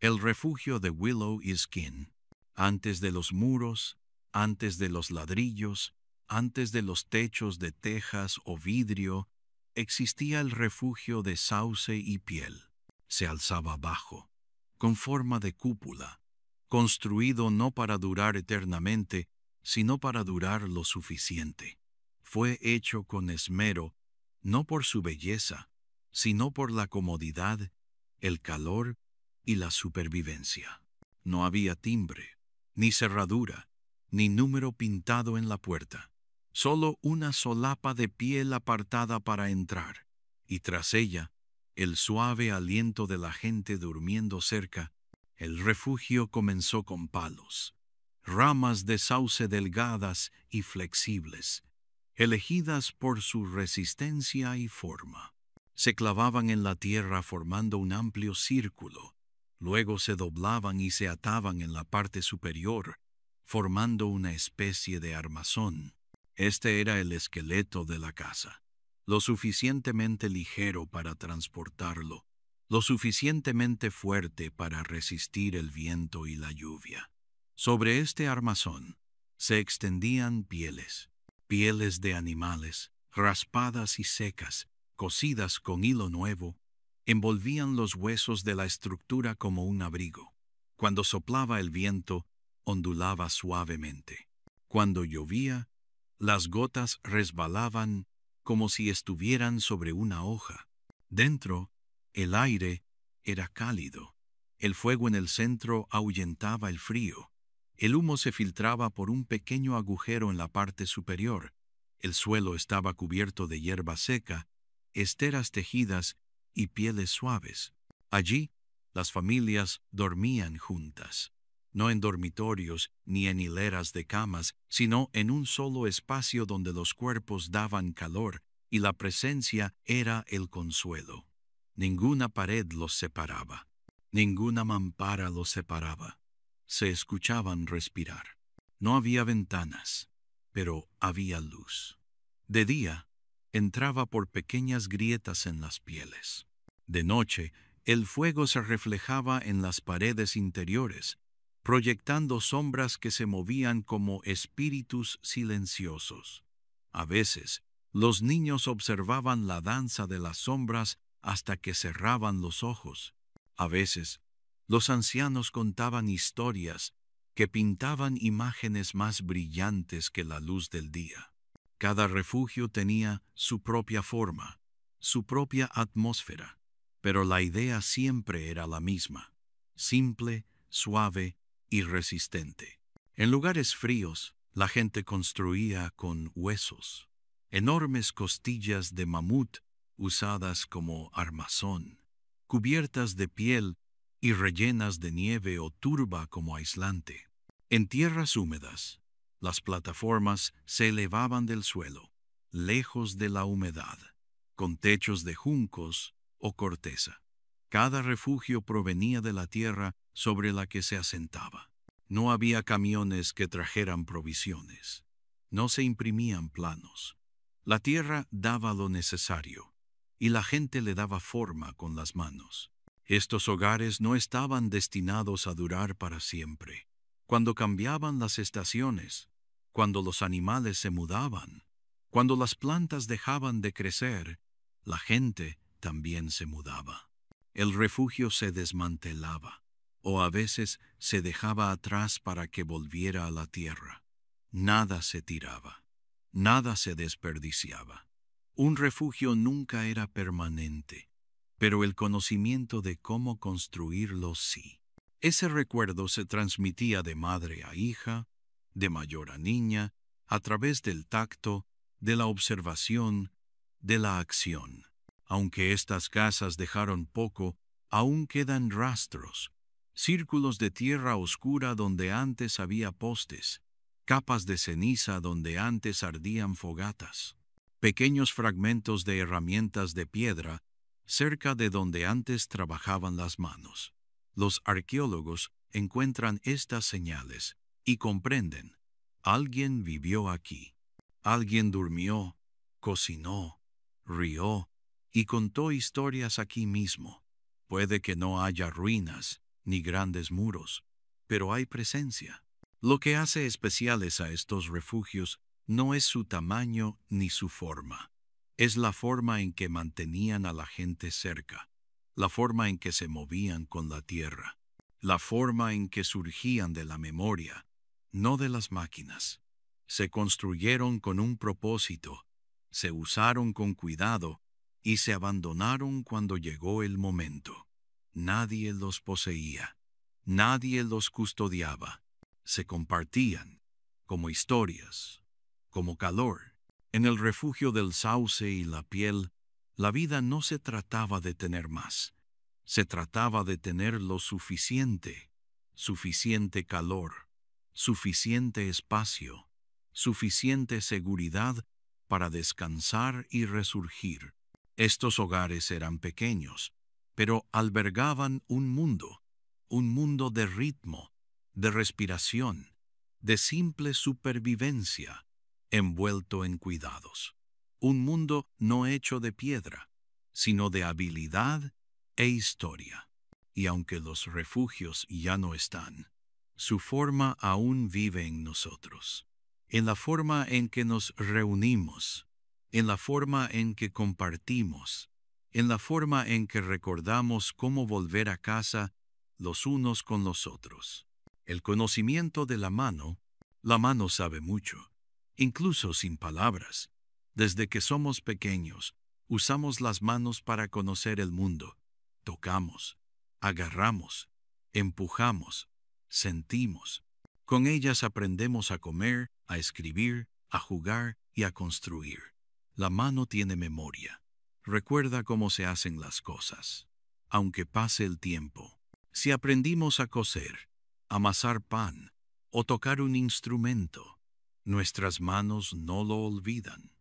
El refugio de Willow y Skin. Antes de los muros, antes de los ladrillos, antes de los techos de tejas o vidrio, existía el refugio de sauce y piel. Se alzaba bajo, con forma de cúpula, construido no para durar eternamente, sino para durar lo suficiente. Fue hecho con esmero, no por su belleza, sino por la comodidad, el calor y la supervivencia. No había timbre, ni cerradura, ni número pintado en la puerta. Solo una solapa de piel apartada para entrar, y tras ella, el suave aliento de la gente durmiendo cerca. El refugio comenzó con palos, ramas de sauce delgadas y flexibles, elegidas por su resistencia y forma. Se clavaban en la tierra formando un amplio círculo, luego se doblaban y se ataban en la parte superior, formando una especie de armazón. Este era el esqueleto de la casa, lo suficientemente ligero para transportarlo, lo suficientemente fuerte para resistir el viento y la lluvia. Sobre este armazón se extendían pieles, pieles de animales, raspadas y secas, cosidas con hilo nuevo, envolvían los huesos de la estructura como un abrigo. Cuando soplaba el viento, ondulaba suavemente. Cuando llovía, las gotas resbalaban como si estuvieran sobre una hoja. Dentro, el aire era cálido. El fuego en el centro ahuyentaba el frío. El humo se filtraba por un pequeño agujero en la parte superior. El suelo estaba cubierto de hierba seca, esteras tejidas y pieles suaves. Allí, las familias dormían juntas, no en dormitorios ni en hileras de camas, sino en un solo espacio donde los cuerpos daban calor y la presencia era el consuelo. Ninguna pared los separaba, ninguna mampara los separaba. Se escuchaban respirar. No había ventanas, pero había luz. De día, entraba por pequeñas grietas en las pieles. De noche, el fuego se reflejaba en las paredes interiores, proyectando sombras que se movían como espíritus silenciosos. A veces, los niños observaban la danza de las sombras hasta que cerraban los ojos. A veces, los ancianos contaban historias que pintaban imágenes más brillantes que la luz del día. Cada refugio tenía su propia forma, su propia atmósfera, pero la idea siempre era la misma: simple, suave y resistente. En lugares fríos, la gente construía con huesos, enormes costillas de mamut usadas como armazón, cubiertas de piel y rellenas de nieve o turba como aislante. En tierras húmedas, las plataformas se elevaban del suelo, lejos de la humedad, con techos de juncos o corteza. Cada refugio provenía de la tierra sobre la que se asentaba. No había camiones que trajeran provisiones. No se imprimían planos. La tierra daba lo necesario, y la gente le daba forma con las manos. Estos hogares no estaban destinados a durar para siempre. Cuando cambiaban las estaciones, cuando los animales se mudaban, cuando las plantas dejaban de crecer, la gente también se mudaba. El refugio se desmantelaba, o a veces se dejaba atrás para que volviera a la tierra. Nada se tiraba, nada se desperdiciaba. Un refugio nunca era permanente, pero el conocimiento de cómo construirlo sí. Ese recuerdo se transmitía de madre a hija, de mayor a niña, a través del tacto, de la observación, de la acción. Aunque estas casas dejaron poco, aún quedan rastros, círculos de tierra oscura donde antes había postes, capas de ceniza donde antes ardían fogatas, pequeños fragmentos de herramientas de piedra cerca de donde antes trabajaban las manos. Los arqueólogos encuentran estas señales y comprenden: alguien vivió aquí, alguien durmió, cocinó, rió y contó historias aquí mismo. Puede que no haya ruinas, ni grandes muros, pero hay presencia. Lo que hace especiales a estos refugios no es su tamaño ni su forma. Es la forma en que mantenían a la gente cerca, la forma en que se movían con la tierra, la forma en que surgían de la memoria, no de las máquinas. Se construyeron con un propósito, se usaron con cuidado y se abandonaron cuando llegó el momento. Nadie los poseía, nadie los custodiaba. Se compartían, como historias, como calor. En el refugio del sauce y la piel, la vida no se trataba de tener más. Se trataba de tener lo suficiente, suficiente calor, suficiente espacio, suficiente seguridad para descansar y resurgir. Estos hogares eran pequeños, pero albergaban un mundo de ritmo, de respiración, de simple supervivencia, envuelto en cuidados. Un mundo no hecho de piedra, sino de habilidad e historia. Y aunque los refugios ya no están, su forma aún vive en nosotros, en la forma en que nos reunimos, en la forma en que compartimos, en la forma en que recordamos cómo volver a casa los unos con los otros. El conocimiento de la mano sabe mucho, incluso sin palabras. Desde que somos pequeños, usamos las manos para conocer el mundo. Tocamos, agarramos, empujamos, sentimos. Con ellas aprendemos a comer, a escribir, a jugar y a construir. La mano tiene memoria. Recuerda cómo se hacen las cosas, aunque pase el tiempo. Si aprendimos a coser, amasar pan o tocar un instrumento, nuestras manos no lo olvidan.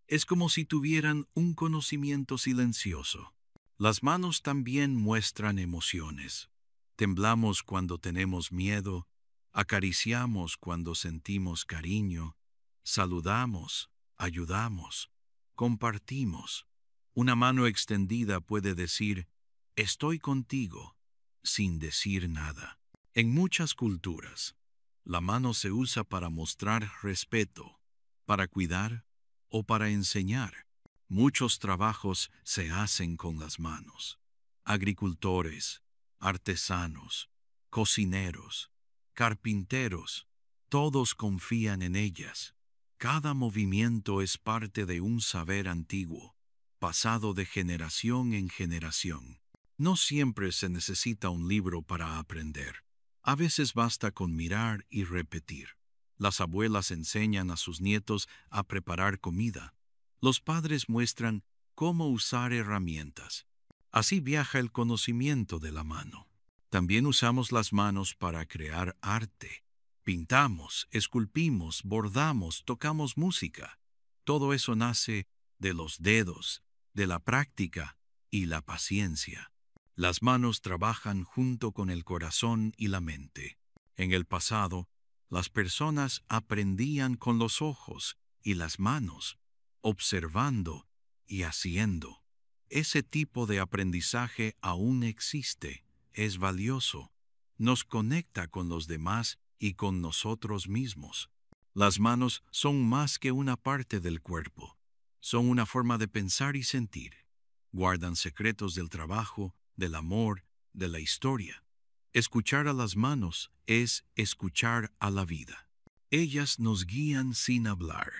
Es como si tuvieran un conocimiento silencioso. Las manos también muestran emociones. Temblamos cuando tenemos miedo, acariciamos cuando sentimos cariño, saludamos, ayudamos, compartimos. Una mano extendida puede decir, estoy contigo, sin decir nada. En muchas culturas, la mano se usa para mostrar respeto, para cuidar o para enseñar. Muchos trabajos se hacen con las manos. Agricultores, artesanos, cocineros, carpinteros, todos confían en ellas. Cada movimiento es parte de un saber antiguo, pasado de generación en generación. No siempre se necesita un libro para aprender. A veces basta con mirar y repetir. Las abuelas enseñan a sus nietos a preparar comida. Los padres muestran cómo usar herramientas. Así viaja el conocimiento de la mano. También usamos las manos para crear arte. Pintamos, esculpimos, bordamos, tocamos música. Todo eso nace de los dedos, de la práctica y la paciencia. Las manos trabajan junto con el corazón y la mente. En el pasado, las personas aprendían con los ojos y las manos, observando y haciendo. Ese tipo de aprendizaje aún existe, es valioso, nos conecta con los demás y con nosotros mismos. Las manos son más que una parte del cuerpo, son una forma de pensar y sentir. Guardan secretos del trabajo, del amor, de la historia. Escuchar a las manos es escuchar a la vida. Ellas nos guían sin hablar.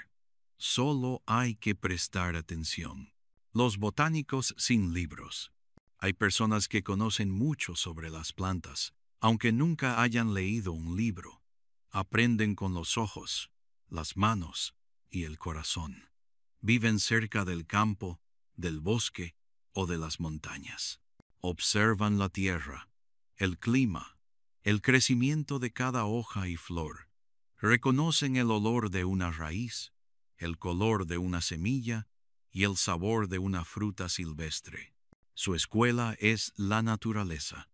Solo hay que prestar atención. Los botánicos sin libros. Hay personas que conocen mucho sobre las plantas, aunque nunca hayan leído un libro. Aprenden con los ojos, las manos y el corazón. Viven cerca del campo, del bosque o de las montañas. Observan la tierra, el clima, el crecimiento de cada hoja y flor. Reconocen el olor de una raíz, el color de una semilla y el sabor de una fruta silvestre. Su escuela es la naturaleza,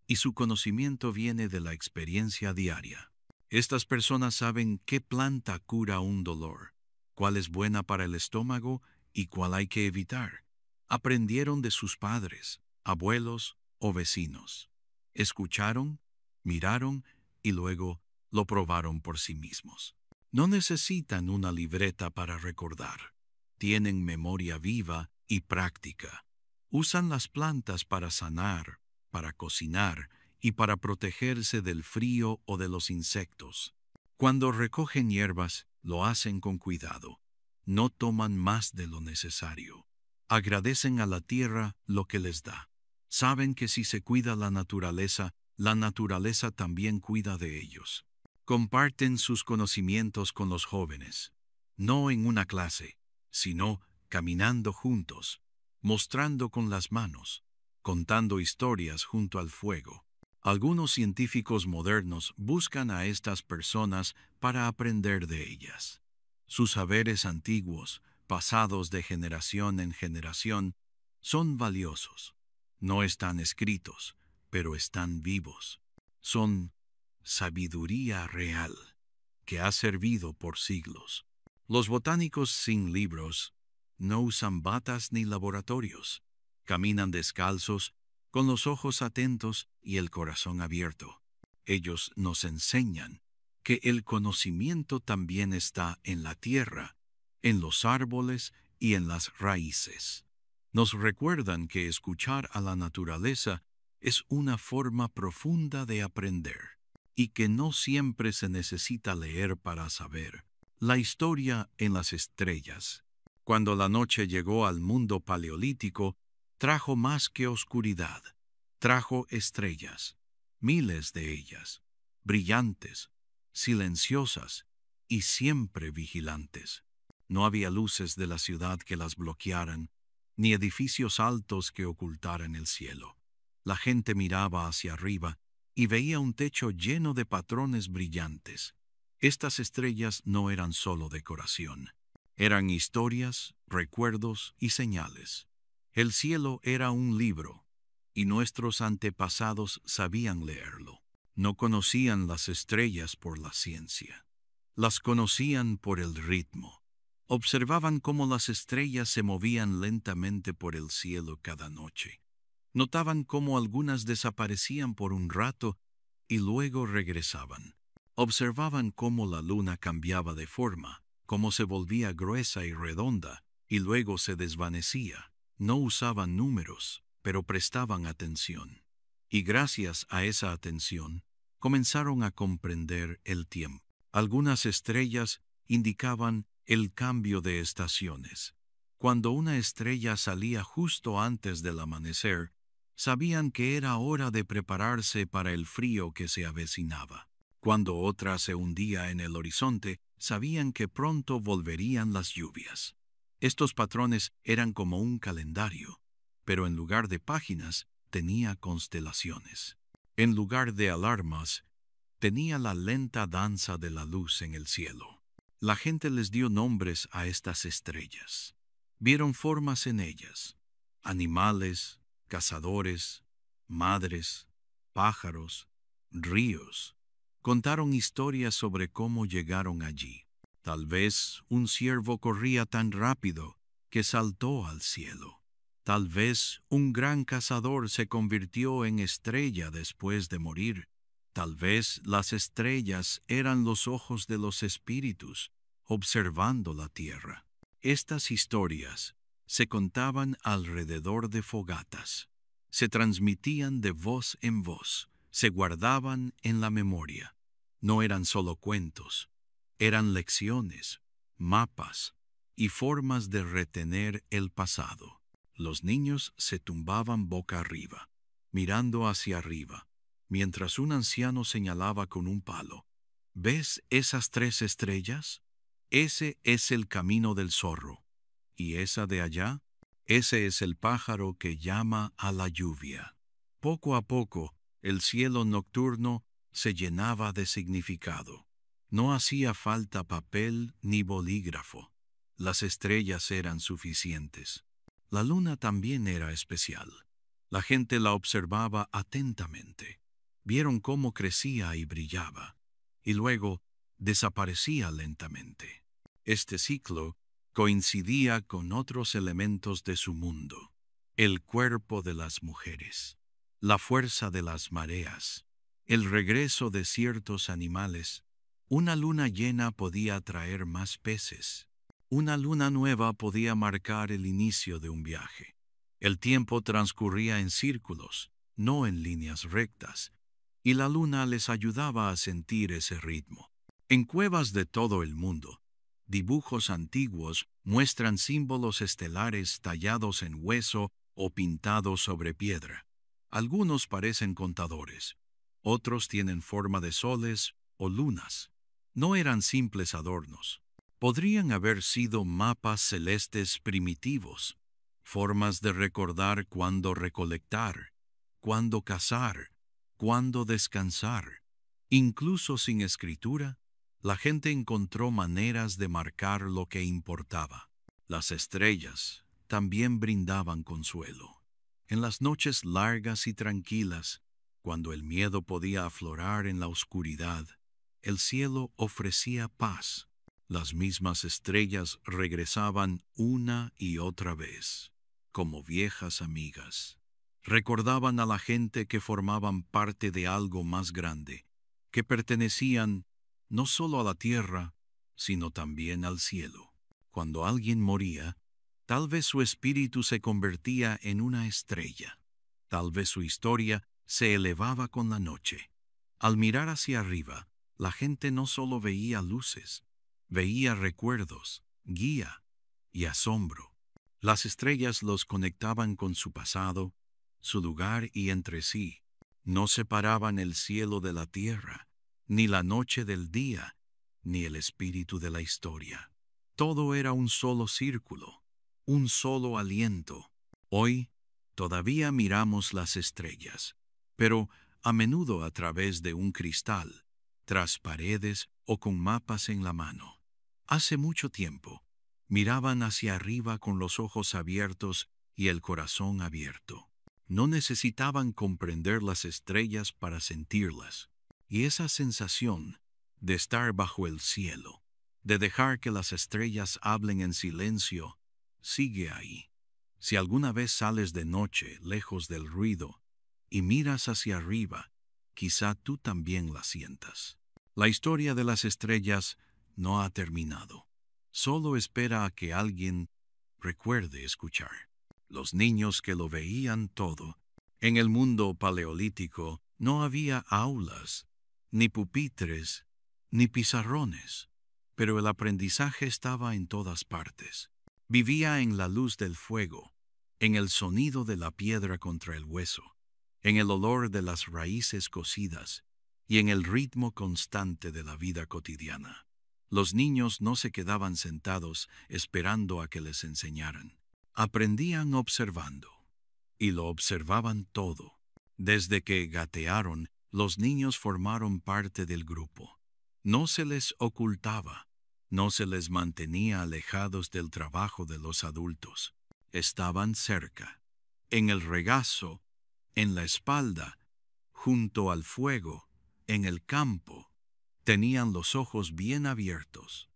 y su conocimiento viene de la experiencia diaria. Estas personas saben qué planta cura un dolor, cuál es buena para el estómago y cuál hay que evitar. Aprendieron de sus padres, abuelos o vecinos. Escucharon, miraron y luego lo probaron por sí mismos. No necesitan una libreta para recordar. Tienen memoria viva y práctica. Usan las plantas para sanar, para cocinar y para protegerse del frío o de los insectos. Cuando recogen hierbas, lo hacen con cuidado. No toman más de lo necesario. Agradecen a la tierra lo que les da. Saben que si se cuida la naturaleza también cuida de ellos. Comparten sus conocimientos con los jóvenes, no en una clase, sino caminando juntos, mostrando con las manos, contando historias junto al fuego. Algunos científicos modernos buscan a estas personas para aprender de ellas. Sus saberes antiguos, pasados de generación en generación, son valiosos. No están escritos, pero están vivos. Son sabiduría real, que ha servido por siglos. Los botánicos sin libros no usan batas ni laboratorios. Caminan descalzos, con los ojos atentos y el corazón abierto. Ellos nos enseñan que el conocimiento también está en la tierra, en los árboles y en las raíces. Nos recuerdan que escuchar a la naturaleza es una forma profunda de aprender y que no siempre se necesita leer para saber. La historia en las estrellas. Cuando la noche llegó al mundo paleolítico, trajo más que oscuridad. Trajo estrellas, miles de ellas, brillantes, silenciosas y siempre vigilantes. No había luces de la ciudad que las bloquearan, ni edificios altos que ocultaran el cielo. La gente miraba hacia arriba y veía un techo lleno de patrones brillantes. Estas estrellas no eran solo decoración. Eran historias, recuerdos y señales. El cielo era un libro, y nuestros antepasados sabían leerlo. No conocían las estrellas por la ciencia. Las conocían por el ritmo. Observaban cómo las estrellas se movían lentamente por el cielo cada noche. Notaban cómo algunas desaparecían por un rato y luego regresaban. Observaban cómo la luna cambiaba de forma, cómo se volvía gruesa y redonda, y luego se desvanecía. No usaban números, pero prestaban atención. Y gracias a esa atención, comenzaron a comprender el tiempo. Algunas estrellas indicaban el cambio de estaciones. Cuando una estrella salía justo antes del amanecer, sabían que era hora de prepararse para el frío que se avecinaba. Cuando otra se hundía en el horizonte, sabían que pronto volverían las lluvias. Estos patrones eran como un calendario, pero en lugar de páginas, tenía constelaciones. En lugar de alarmas, tenía la lenta danza de la luz en el cielo. La gente les dio nombres a estas estrellas. Vieron formas en ellas: animales, cazadores, madres, pájaros, ríos. Contaron historias sobre cómo llegaron allí. Tal vez un ciervo corría tan rápido que saltó al cielo. Tal vez un gran cazador se convirtió en estrella después de morir. Tal vez las estrellas eran los ojos de los espíritus, observando la tierra. Estas historias se contaban alrededor de fogatas. Se transmitían de voz en voz. Se guardaban en la memoria. No eran solo cuentos. Eran lecciones, mapas y formas de retener el pasado. Los niños se tumbaban boca arriba, mirando hacia arriba, mientras un anciano señalaba con un palo. ¿Ves esas 3 estrellas? Ese es el camino del zorro. ¿Y esa de allá? Ese es el pájaro que llama a la lluvia. Poco a poco, el cielo nocturno se llenaba de significado. No hacía falta papel ni bolígrafo. Las estrellas eran suficientes. La luna también era especial. La gente la observaba atentamente. Vieron cómo crecía y brillaba, y luego desaparecía lentamente. Este ciclo coincidía con otros elementos de su mundo: el cuerpo de las mujeres. la fuerza de las mareas, el regreso de ciertos animales. Una luna llena podía atraer más peces. Una luna nueva podía marcar el inicio de un viaje. El tiempo transcurría en círculos, no en líneas rectas, y la luna les ayudaba a sentir ese ritmo. En cuevas de todo el mundo, dibujos antiguos muestran símbolos estelares tallados en hueso o pintados sobre piedra. Algunos parecen contadores, otros tienen forma de soles o lunas. No eran simples adornos. Podrían haber sido mapas celestes primitivos, formas de recordar cuándo recolectar, cuándo cazar, cuándo descansar. Incluso sin escritura, la gente encontró maneras de marcar lo que importaba. Las estrellas también brindaban consuelo. En las noches largas y tranquilas, cuando el miedo podía aflorar en la oscuridad, el cielo ofrecía paz. Las mismas estrellas regresaban una y otra vez, como viejas amigas. Recordaban a la gente que formaban parte de algo más grande, que pertenecían no solo a la tierra, sino también al cielo. Cuando alguien moría, tal vez su espíritu se convertía en una estrella. Tal vez su historia se elevaba con la noche. Al mirar hacia arriba, la gente no solo veía luces, veía recuerdos, guía y asombro. Las estrellas los conectaban con su pasado, su lugar y entre sí. No separaban el cielo de la tierra, ni la noche del día, ni el espíritu de la historia. Todo era un solo círculo, un solo aliento. Hoy todavía miramos las estrellas, pero a menudo a través de un cristal, tras paredes o con mapas en la mano. Hace mucho tiempo, miraban hacia arriba con los ojos abiertos y el corazón abierto. No necesitaban comprender las estrellas para sentirlas. Y esa sensación de estar bajo el cielo, de dejar que las estrellas hablen en silencio, sigue ahí. Si alguna vez sales de noche, lejos del ruido, y miras hacia arriba, quizá tú también la sientas. La historia de las estrellas no ha terminado. Solo espera a que alguien recuerde escuchar. Los niños que lo veían todo. En el mundo paleolítico no había aulas, ni pupitres, ni pizarrones, pero el aprendizaje estaba en todas partes. Vivía en la luz del fuego, en el sonido de la piedra contra el hueso, en el olor de las raíces cocidas y en el ritmo constante de la vida cotidiana. Los niños no se quedaban sentados esperando a que les enseñaran. Aprendían observando, y lo observaban todo. Desde que gatearon, los niños formaron parte del grupo. No se les ocultaba, no se les mantenía alejados del trabajo de los adultos. Estaban cerca, en el regazo, en la espalda, junto al fuego, en el campo. Tenían los ojos bien abiertos,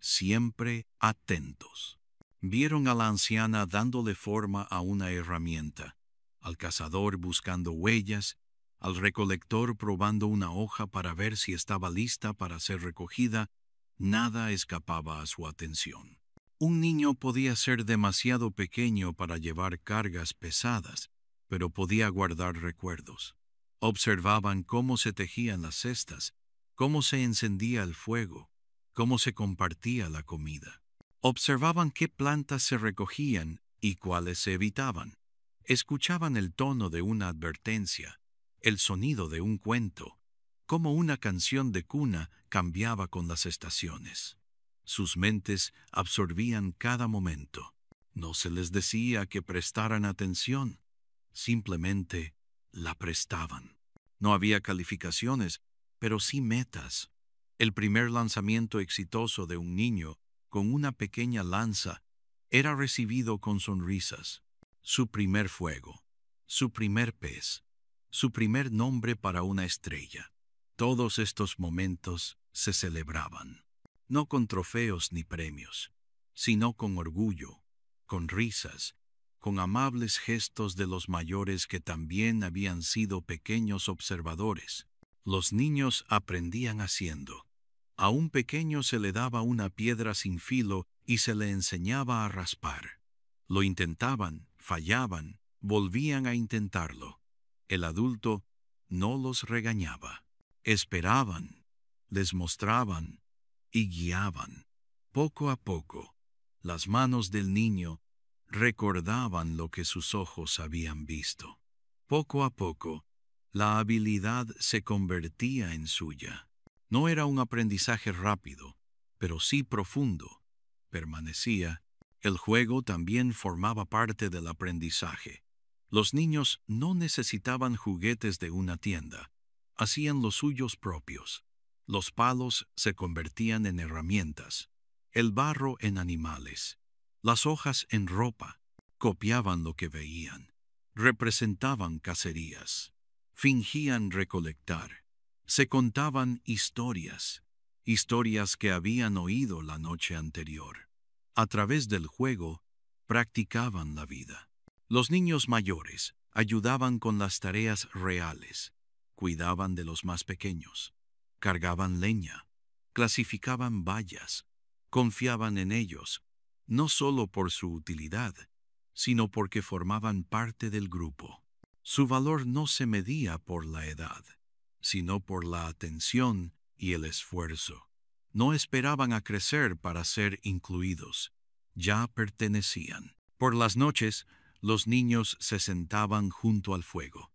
siempre atentos. Vieron a la anciana dándole forma a una herramienta, al cazador buscando huellas, al recolector probando una hoja para ver si estaba lista para ser recogida. Nada escapaba a su atención. Un niño podía ser demasiado pequeño para llevar cargas pesadas, pero podía guardar recuerdos. Observaban cómo se tejían las cestas, cómo se encendía el fuego, cómo se compartía la comida. Observaban qué plantas se recogían y cuáles se evitaban. Escuchaban el tono de una advertencia, el sonido de un cuento, cómo una canción de cuna cambiaba con las estaciones. Sus mentes absorbían cada momento. No se les decía que prestaran atención, simplemente la prestaban. No había calificaciones, pero sí metas. El primer lanzamiento exitoso de un niño con una pequeña lanza era recibido con sonrisas. Su primer fuego, su primer pez, su primer nombre para una estrella. Todos estos momentos se celebraban, no con trofeos ni premios, sino con orgullo, con risas, con amables gestos de los mayores que también habían sido pequeños observadores. Los niños aprendían haciendo. A un pequeño se le daba una piedra sin filo y se le enseñaba a raspar. Lo intentaban, fallaban, volvían a intentarlo. El adulto no los regañaba. Esperaban, les mostraban y guiaban. Poco a poco, las manos del niño recordaban lo que sus ojos habían visto. Poco a poco, la habilidad se convertía en suya. No era un aprendizaje rápido, pero sí profundo. Permanecía. El juego también formaba parte del aprendizaje. Los niños no necesitaban juguetes de una tienda. Hacían los suyos propios. Los palos se convertían en herramientas, el barro en animales, las hojas en ropa. Copiaban lo que veían, representaban cacerías, fingían recolectar, se contaban historias, historias que habían oído la noche anterior. A través del juego, practicaban la vida. Los niños mayores ayudaban con las tareas reales, cuidaban de los más pequeños, cargaban leña, clasificaban bayas, confiaban en ellos, no solo por su utilidad, sino porque formaban parte del grupo. Su valor no se medía por la edad, sino por la atención y el esfuerzo. No esperaban a crecer para ser incluidos, ya pertenecían. Por las noches, los niños se sentaban junto al fuego,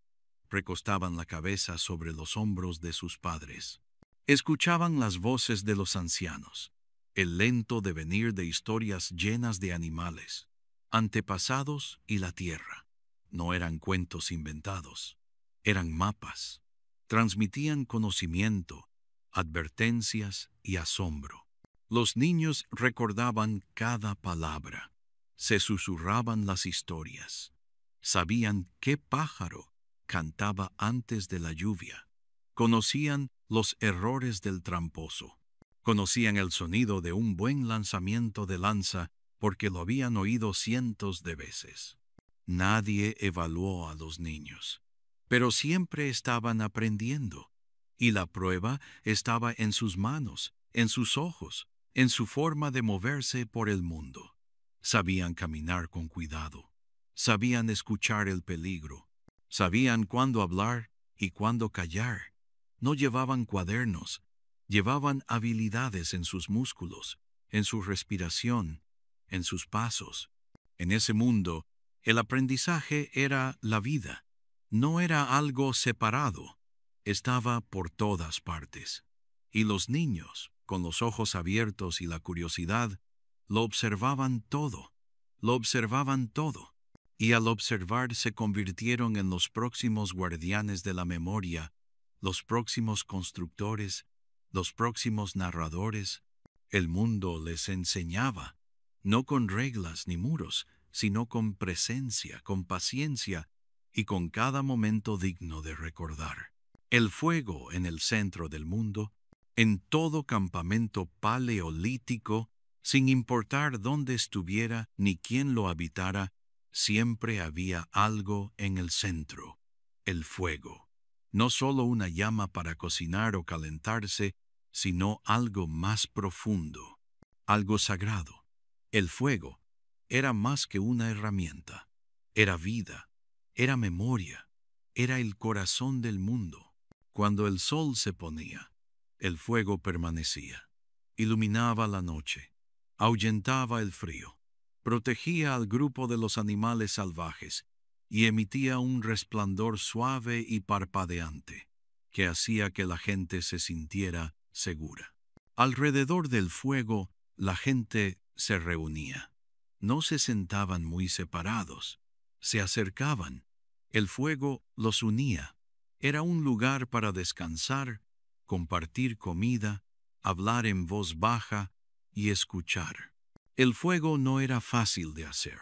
recostaban la cabeza sobre los hombros de sus padres, escuchaban las voces de los ancianos, el lento devenir de historias llenas de animales, antepasados y la tierra. No eran cuentos inventados, eran mapas. Transmitían conocimiento, advertencias y asombro. Los niños recordaban cada palabra, se susurraban las historias, sabían qué pájaro cantaba antes de la lluvia, conocían los errores del tramposo, conocían el sonido de un buen lanzamiento de lanza porque lo habían oído cientos de veces. Nadie evaluó a los niños, pero siempre estaban aprendiendo, y la prueba estaba en sus manos, en sus ojos, en su forma de moverse por el mundo. Sabían caminar con cuidado, sabían escuchar el peligro, sabían cuándo hablar y cuándo callar. No llevaban cuadernos, llevaban habilidades en sus músculos, en su respiración, en sus pasos. En ese mundo, el aprendizaje era la vida. No era algo separado, estaba por todas partes. Y los niños, con los ojos abiertos y la curiosidad, lo observaban todo, lo observaban todo. Y al observar se convirtieron en los próximos guardianes de la memoria, los próximos constructores, los próximos narradores. El mundo les enseñaba, no con reglas ni muros, sino con presencia, con paciencia y con cada momento digno de recordar. El fuego en el centro del mundo, en todo campamento paleolítico, sin importar dónde estuviera ni quién lo habitara, siempre había algo en el centro, el fuego. No solo una llama para cocinar o calentarse, sino algo más profundo, algo sagrado. El fuego era más que una herramienta, era vida, era memoria, era el corazón del mundo. Cuando el sol se ponía, el fuego permanecía, iluminaba la noche, ahuyentaba el frío, protegía al grupo de los animales salvajes y emitía un resplandor suave y parpadeante que hacía que la gente se sintiera segura. Alrededor del fuego, la gente se reunía. No se sentaban muy separados, se acercaban. El fuego los unía. Era un lugar para descansar, compartir comida, hablar en voz baja y escuchar. El fuego no era fácil de hacer.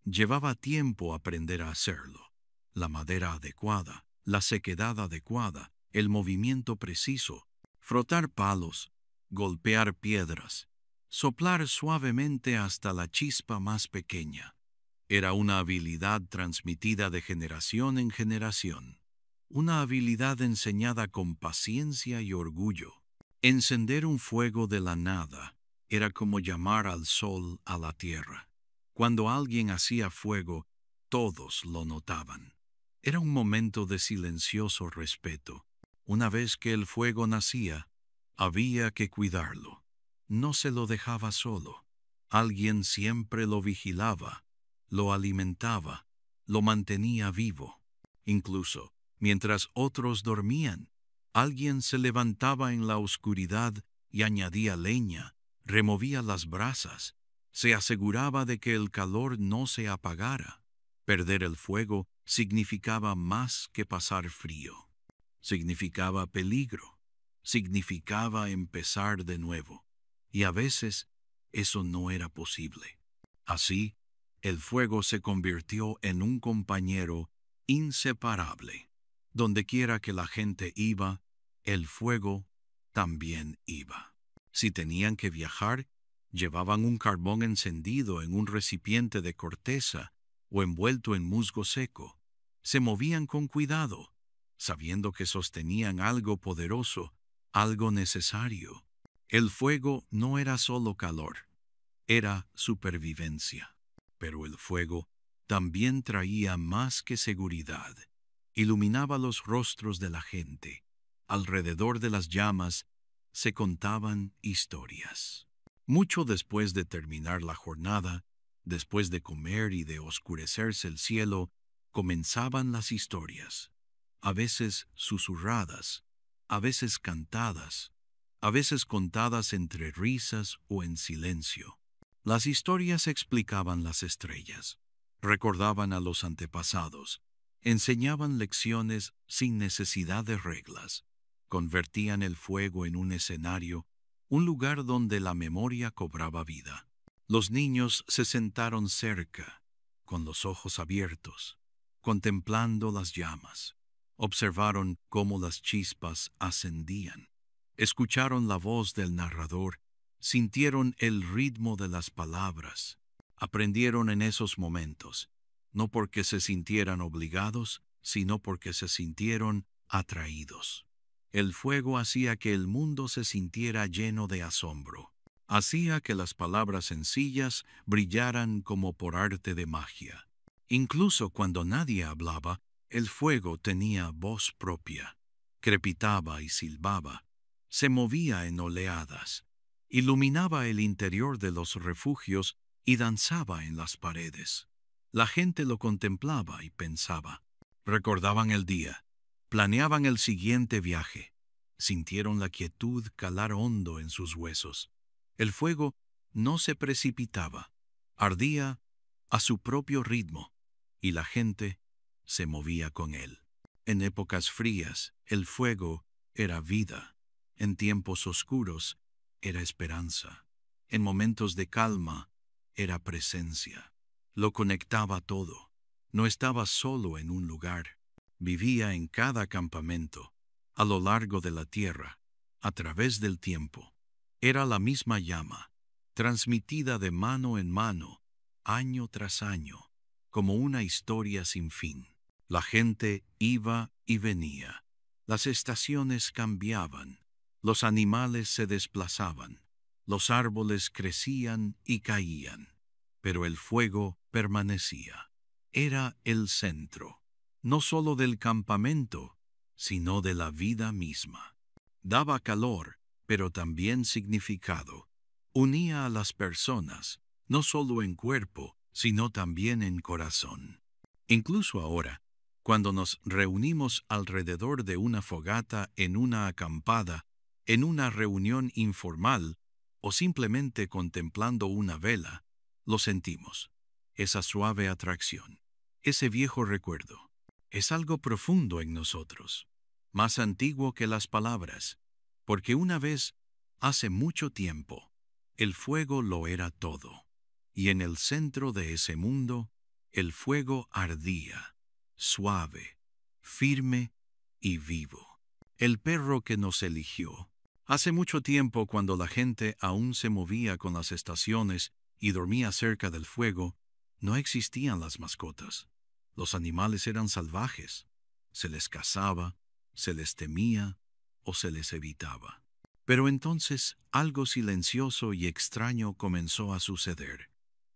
Llevaba tiempo aprender a hacerlo. La madera adecuada, la sequedad adecuada, el movimiento preciso, frotar palos, golpear piedras, soplar suavemente hasta la chispa más pequeña. Era una habilidad transmitida de generación en generación, una habilidad enseñada con paciencia y orgullo. Encender un fuego de la nada era como llamar al sol a la tierra. Cuando alguien hacía fuego, todos lo notaban. Era un momento de silencioso respeto. Una vez que el fuego nacía, había que cuidarlo. No se lo dejaba solo. Alguien siempre lo vigilaba, lo alimentaba, lo mantenía vivo. Incluso, mientras otros dormían, alguien se levantaba en la oscuridad y añadía leña, removía las brasas, se aseguraba de que el calor no se apagara. Perder el fuego significaba más que pasar frío. Significaba peligro. Significaba empezar de nuevo. Y a veces eso no era posible. Así, el fuego se convirtió en un compañero inseparable. Dondequiera que la gente iba, el fuego también iba. Si tenían que viajar, llevaban un carbón encendido en un recipiente de corteza o envuelto en musgo seco. Se movían con cuidado, sabiendo que sostenían algo poderoso, algo necesario. El fuego no era solo calor, era supervivencia. Pero el fuego también traía más que seguridad. Iluminaba los rostros de la gente. Alrededor de las llamas se contaban historias. Mucho después de terminar la jornada, después de comer y de oscurecerse el cielo, comenzaban las historias, a veces susurradas, a veces cantadas, a veces contadas entre risas o en silencio. Las historias explicaban las estrellas, recordaban a los antepasados, enseñaban lecciones sin necesidad de reglas, convertían el fuego en un escenario, un lugar donde la memoria cobraba vida. Los niños se sentaron cerca, con los ojos abiertos, contemplando las llamas. Observaron cómo las chispas ascendían. Escucharon la voz del narrador, sintieron el ritmo de las palabras. Aprendieron en esos momentos, no porque se sintieran obligados, sino porque se sintieron atraídos. El fuego hacía que el mundo se sintiera lleno de asombro. Hacía que las palabras sencillas brillaran como por arte de magia. Incluso cuando nadie hablaba, el fuego tenía voz propia. Crepitaba y silbaba. Se movía en oleadas. Iluminaba el interior de los refugios y danzaba en las paredes. La gente lo contemplaba y pensaba. Recordaban el día. Planeaban el siguiente viaje. Sintieron la quietud calar hondo en sus huesos. El fuego no se precipitaba. Ardía a su propio ritmo, y la gente se movía con él. En épocas frías, el fuego era vida. En tiempos oscuros, era esperanza. En momentos de calma, era presencia. Lo conectaba todo. No estaba solo en un lugar. Vivía en cada campamento, a lo largo de la tierra, a través del tiempo. Era la misma llama, transmitida de mano en mano, año tras año, como una historia sin fin. La gente iba y venía. Las estaciones cambiaban. Los animales se desplazaban. Los árboles crecían y caían. Pero el fuego permanecía. Era el centro, no solo del campamento, sino de la vida misma. Daba calor, pero también significado. Unía a las personas, no solo en cuerpo, sino también en corazón. Incluso ahora, cuando nos reunimos alrededor de una fogata en una acampada, en una reunión informal o simplemente contemplando una vela, lo sentimos, esa suave atracción, ese viejo recuerdo. Es algo profundo en nosotros, más antiguo que las palabras, porque una vez, hace mucho tiempo, el fuego lo era todo, y en el centro de ese mundo, el fuego ardía, suave, firme y vivo. El perro que nos eligió. Hace mucho tiempo, cuando la gente aún se movía con las estaciones y dormía cerca del fuego, No existían las mascotas. Los animales eran salvajes. Se les cazaba, se les temía o se les evitaba. Pero entonces algo silencioso y extraño comenzó a suceder.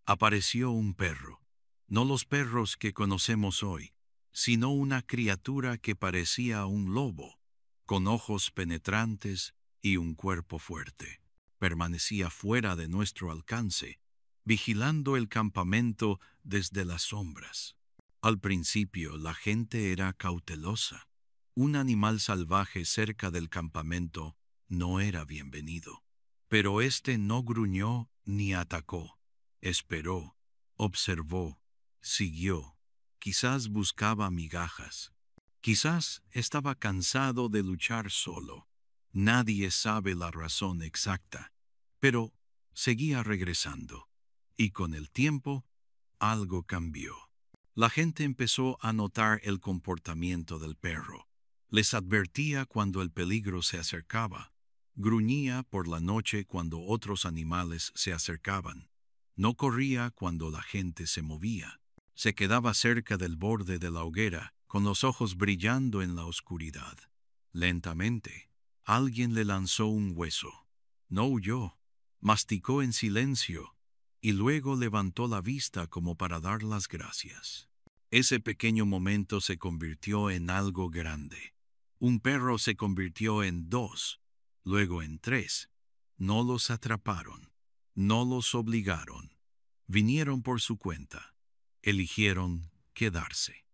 Apareció un perro. No los perros que conocemos hoy, sino una criatura que parecía un lobo, con ojos penetrantes y un cuerpo fuerte. Permanecía fuera de nuestro alcance, vigilando el campamento desde las sombras. Al principio la gente era cautelosa. Un animal salvaje cerca del campamento no era bienvenido. Pero éste no gruñó ni atacó. Esperó, observó, siguió. Quizás buscaba migajas. Quizás estaba cansado de luchar solo. Nadie sabe la razón exacta. Pero seguía regresando. Y con el tiempo, algo cambió. La gente empezó a notar el comportamiento del perro. Les advertía cuando el peligro se acercaba. Gruñía por la noche cuando otros animales se acercaban. No corría cuando la gente se movía. Se quedaba cerca del borde de la hoguera, con los ojos brillando en la oscuridad. Lentamente, alguien le lanzó un hueso. No huyó. Masticó en silencio y luego levantó la vista como para dar las gracias. Ese pequeño momento se convirtió en algo grande. Un perro se convirtió en 2, luego en 3. No los atraparon, no los obligaron. Vinieron por su cuenta. Eligieron quedarse.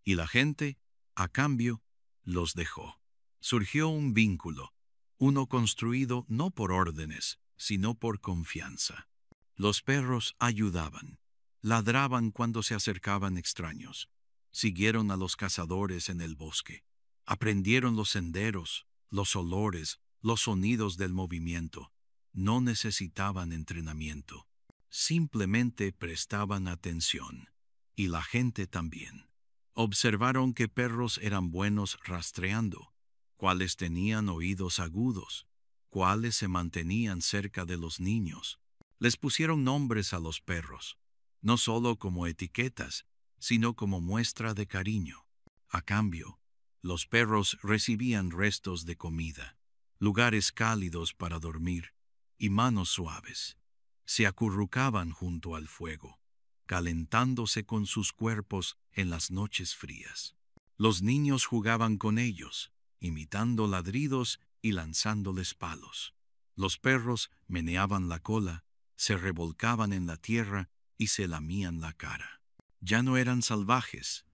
Y la gente, a cambio, los dejó. Surgió un vínculo, uno construido no por órdenes, sino por confianza. Los perros ayudaban, ladraban cuando se acercaban extraños, siguieron a los cazadores en el bosque, aprendieron los senderos, los olores, los sonidos del movimiento. No necesitaban entrenamiento, simplemente prestaban atención. Y la gente también. Observaron que perros eran buenos rastreando, cuáles tenían oídos agudos, cuáles se mantenían cerca de los niños. Les pusieron nombres a los perros, no solo como etiquetas, sino como muestra de cariño. A cambio, los perros recibían restos de comida, lugares cálidos para dormir y manos suaves. Se acurrucaban junto al fuego, calentándose con sus cuerpos en las noches frías. Los niños jugaban con ellos, imitando ladridos y lanzándoles palos. Los perros meneaban la cola, se revolcaban en la tierra y se lamían la cara. Ya no eran salvajes,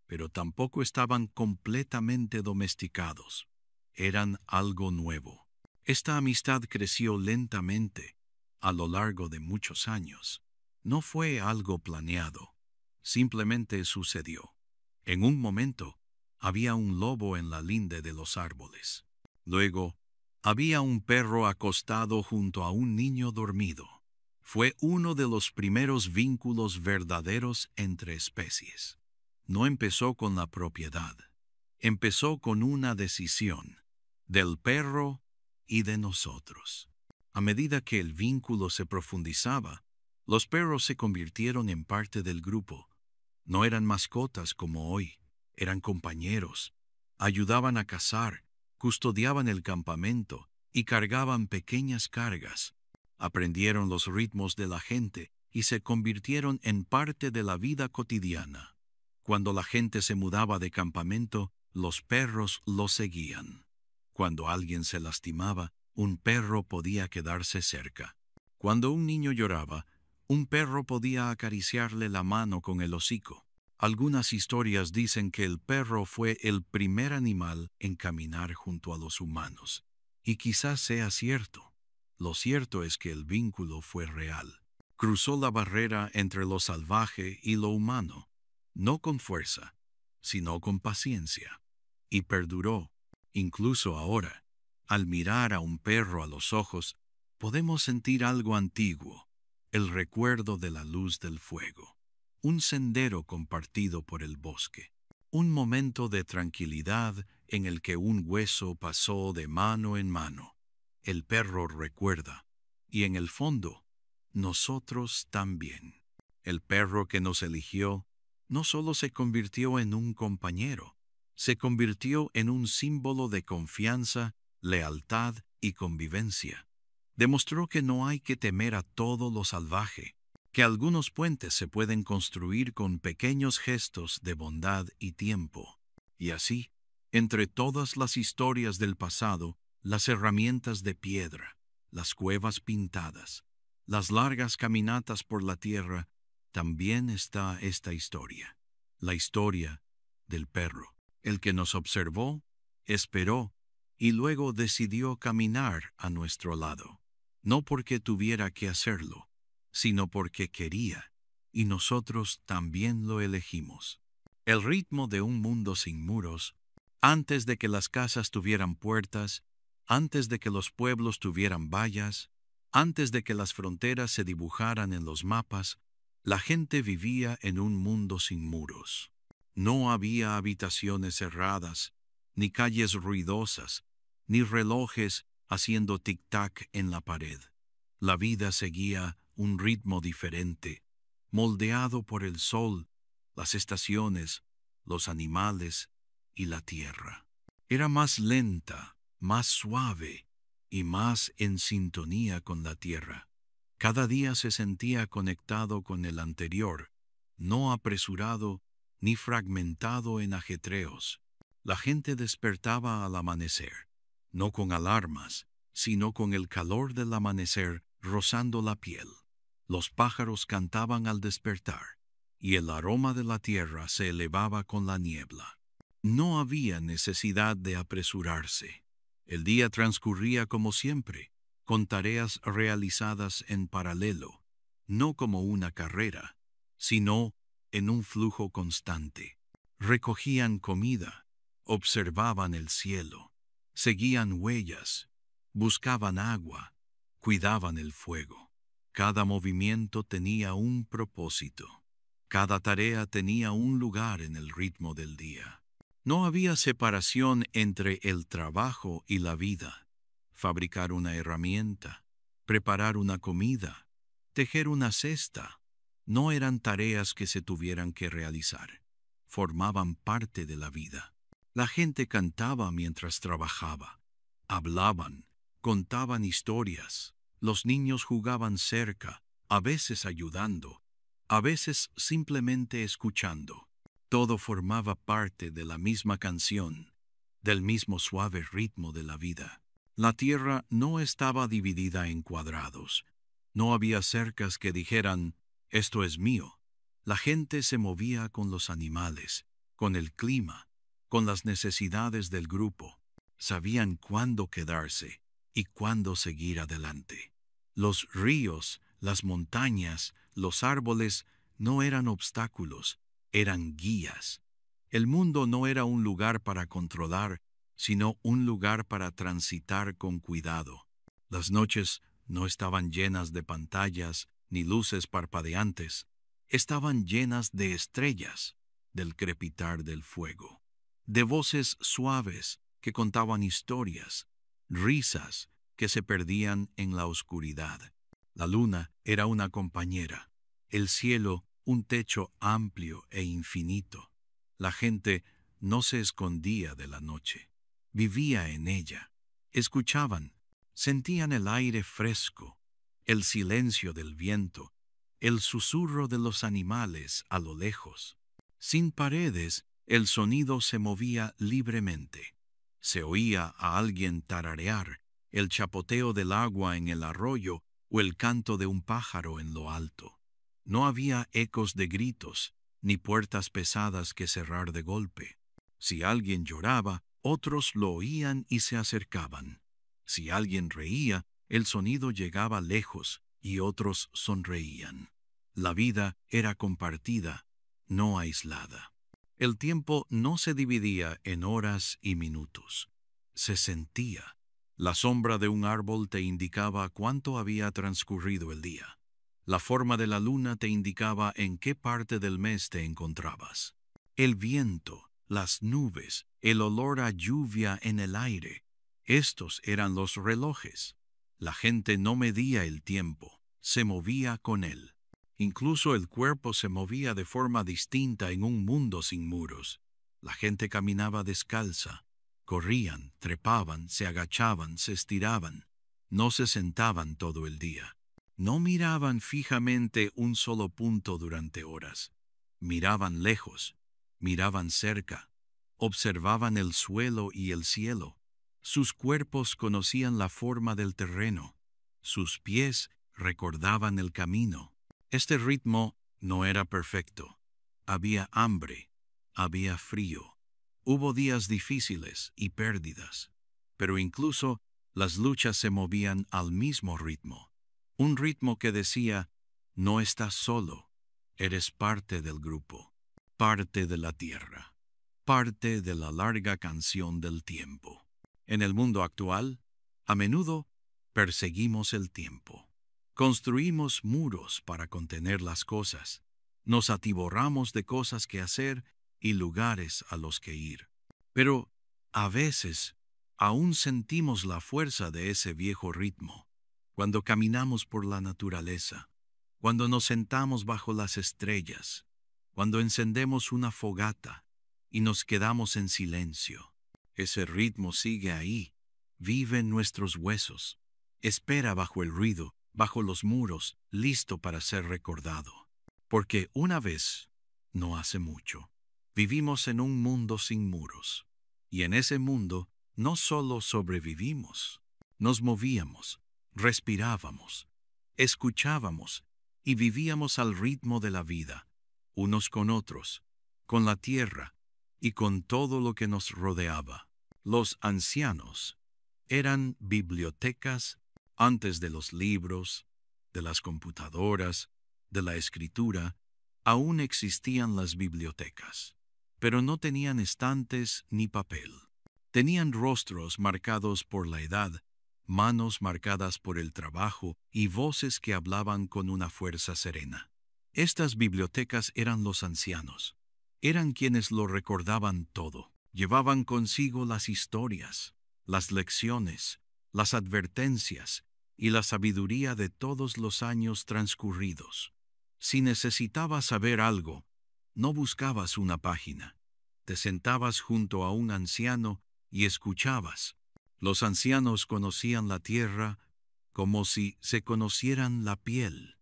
pero tampoco estaban completamente domesticados. Eran algo nuevo. Esta amistad creció lentamente a lo largo de muchos años. No fue algo planeado, simplemente sucedió. En un momento, había un lobo en la linde de los árboles. Luego, había un perro acostado junto a un niño dormido. Fue uno de los primeros vínculos verdaderos entre especies. No empezó con la propiedad. Empezó con una decisión, del perro y de nosotros. A medida que el vínculo se profundizaba, los perros se convirtieron en parte del grupo. No eran mascotas como hoy, eran compañeros. Ayudaban a cazar, custodiaban el campamento y cargaban pequeñas cargas. Aprendieron los ritmos de la gente y se convirtieron en parte de la vida cotidiana. Cuando la gente se mudaba de campamento, los perros los seguían. Cuando alguien se lastimaba, un perro podía quedarse cerca. Cuando un niño lloraba, un perro podía acariciarle la mano con el hocico. Algunas historias dicen que el perro fue el primer animal en caminar junto a los humanos. Y quizás sea cierto. Lo cierto es que el vínculo fue real. Cruzó la barrera entre lo salvaje y lo humano, no con fuerza, sino con paciencia. Y perduró. Incluso ahora, al mirar a un perro a los ojos, podemos sentir algo antiguo, el recuerdo de la luz del fuego, un sendero compartido por el bosque, un momento de tranquilidad en el que un hueso pasó de mano en mano. El perro recuerda, y en el fondo, nosotros también. El perro que nos eligió no solo se convirtió en un compañero, se convirtió en un símbolo de confianza, lealtad y convivencia. Demostró que no hay que temer a todo lo salvaje, que algunos puentes se pueden construir con pequeños gestos de bondad y tiempo. Y así, entre todas las historias del pasado, las herramientas de piedra, las cuevas pintadas, las largas caminatas por la tierra, también está esta historia, la historia del perro, el que nos observó, esperó y luego decidió caminar a nuestro lado, no porque tuviera que hacerlo, sino porque quería, y nosotros también lo elegimos. El ritmo de un mundo sin muros, antes de que las casas tuvieran puertas, antes de que los pueblos tuvieran vallas, antes de que las fronteras se dibujaran en los mapas, la gente vivía en un mundo sin muros. No había habitaciones cerradas, ni calles ruidosas, ni relojes haciendo tic-tac en la pared. La vida seguía un ritmo diferente, moldeado por el sol, las estaciones, los animales y la tierra. Era más lenta, más suave y más en sintonía con la tierra. Cada día se sentía conectado con el anterior, no apresurado ni fragmentado en ajetreos. La gente despertaba al amanecer, no con alarmas, sino con el calor del amanecer rozando la piel. Los pájaros cantaban al despertar, y el aroma de la tierra se elevaba con la niebla. No había necesidad de apresurarse. El día transcurría como siempre, con tareas realizadas en paralelo, no como una carrera, sino en un flujo constante. Recogían comida, observaban el cielo, seguían huellas, buscaban agua, cuidaban el fuego. Cada movimiento tenía un propósito. Cada tarea tenía un lugar en el ritmo del día. No había separación entre el trabajo y la vida. Fabricar una herramienta, preparar una comida, tejer una cesta, no eran tareas que se tuvieran que realizar. Formaban parte de la vida. La gente cantaba mientras trabajaba, hablaban, contaban historias. Los niños jugaban cerca, a veces ayudando, a veces simplemente escuchando. Todo formaba parte de la misma canción, del mismo suave ritmo de la vida. La tierra no estaba dividida en cuadrados. No había cercas que dijeran, esto es mío. La gente se movía con los animales, con el clima, con las necesidades del grupo. Sabían cuándo quedarse y cuándo seguir adelante. Los ríos, las montañas, los árboles no eran obstáculos, eran guías. El mundo no era un lugar para controlar, sino un lugar para transitar con cuidado. Las noches no estaban llenas de pantallas ni luces parpadeantes, estaban llenas de estrellas, del crepitar del fuego, de voces suaves que contaban historias, risas que se perdían en la oscuridad. La luna era una compañera, el cielo un techo amplio e infinito. La gente no se escondía de la noche, vivía en ella. Escuchaban, sentían el aire fresco, el silencio del viento, el susurro de los animales a lo lejos. Sin paredes, el sonido se movía libremente. Se oía a alguien tararear, el chapoteo del agua en el arroyo o el canto de un pájaro en lo alto. No había ecos de gritos, ni puertas pesadas que cerrar de golpe. Si alguien lloraba, otros lo oían y se acercaban. Si alguien reía, el sonido llegaba lejos y otros sonreían. La vida era compartida, no aislada. El tiempo no se dividía en horas y minutos. Se sentía. La sombra de un árbol te indicaba cuánto había transcurrido el día. La forma de la luna te indicaba en qué parte del mes te encontrabas. El viento, las nubes, el olor a lluvia en el aire, estos eran los relojes. La gente no medía el tiempo, se movía con él. Incluso el cuerpo se movía de forma distinta en un mundo sin muros. La gente caminaba descalza, corrían, trepaban, se agachaban, se estiraban. No se sentaban todo el día. No miraban fijamente un solo punto durante horas. Miraban lejos, miraban cerca, observaban el suelo y el cielo. Sus cuerpos conocían la forma del terreno. Sus pies recordaban el camino. Este ritmo no era perfecto. Había hambre, había frío. Hubo días difíciles y pérdidas. Pero incluso las luchas se movían al mismo ritmo. Un ritmo que decía, no estás solo, eres parte del grupo, parte de la tierra, parte de la larga canción del tiempo. En el mundo actual, a menudo perseguimos el tiempo. Construimos muros para contener las cosas. Nos atiborramos de cosas que hacer y lugares a los que ir. Pero, a veces, aún sentimos la fuerza de ese viejo ritmo. Cuando caminamos por la naturaleza, cuando nos sentamos bajo las estrellas, cuando encendemos una fogata y nos quedamos en silencio. Ese ritmo sigue ahí, vive en nuestros huesos, espera bajo el ruido, bajo los muros, listo para ser recordado. Porque una vez, no hace mucho, vivimos en un mundo sin muros. Y en ese mundo no solo sobrevivimos, nos movíamos, respirábamos, escuchábamos y vivíamos al ritmo de la vida, unos con otros, con la tierra y con todo lo que nos rodeaba. Los ancianos eran bibliotecas antes de los libros, de las computadoras, de la escritura. Aún existían las bibliotecas, pero no tenían estantes ni papel. Tenían rostros marcados por la edad, manos marcadas por el trabajo y voces que hablaban con una fuerza serena. Estas bibliotecas eran los ancianos. Eran quienes lo recordaban todo. Llevaban consigo las historias, las lecciones, las advertencias y la sabiduría de todos los años transcurridos. Si necesitabas saber algo, no buscabas una página. Te sentabas junto a un anciano y escuchabas. Los ancianos conocían la tierra como si se conocieran la piel.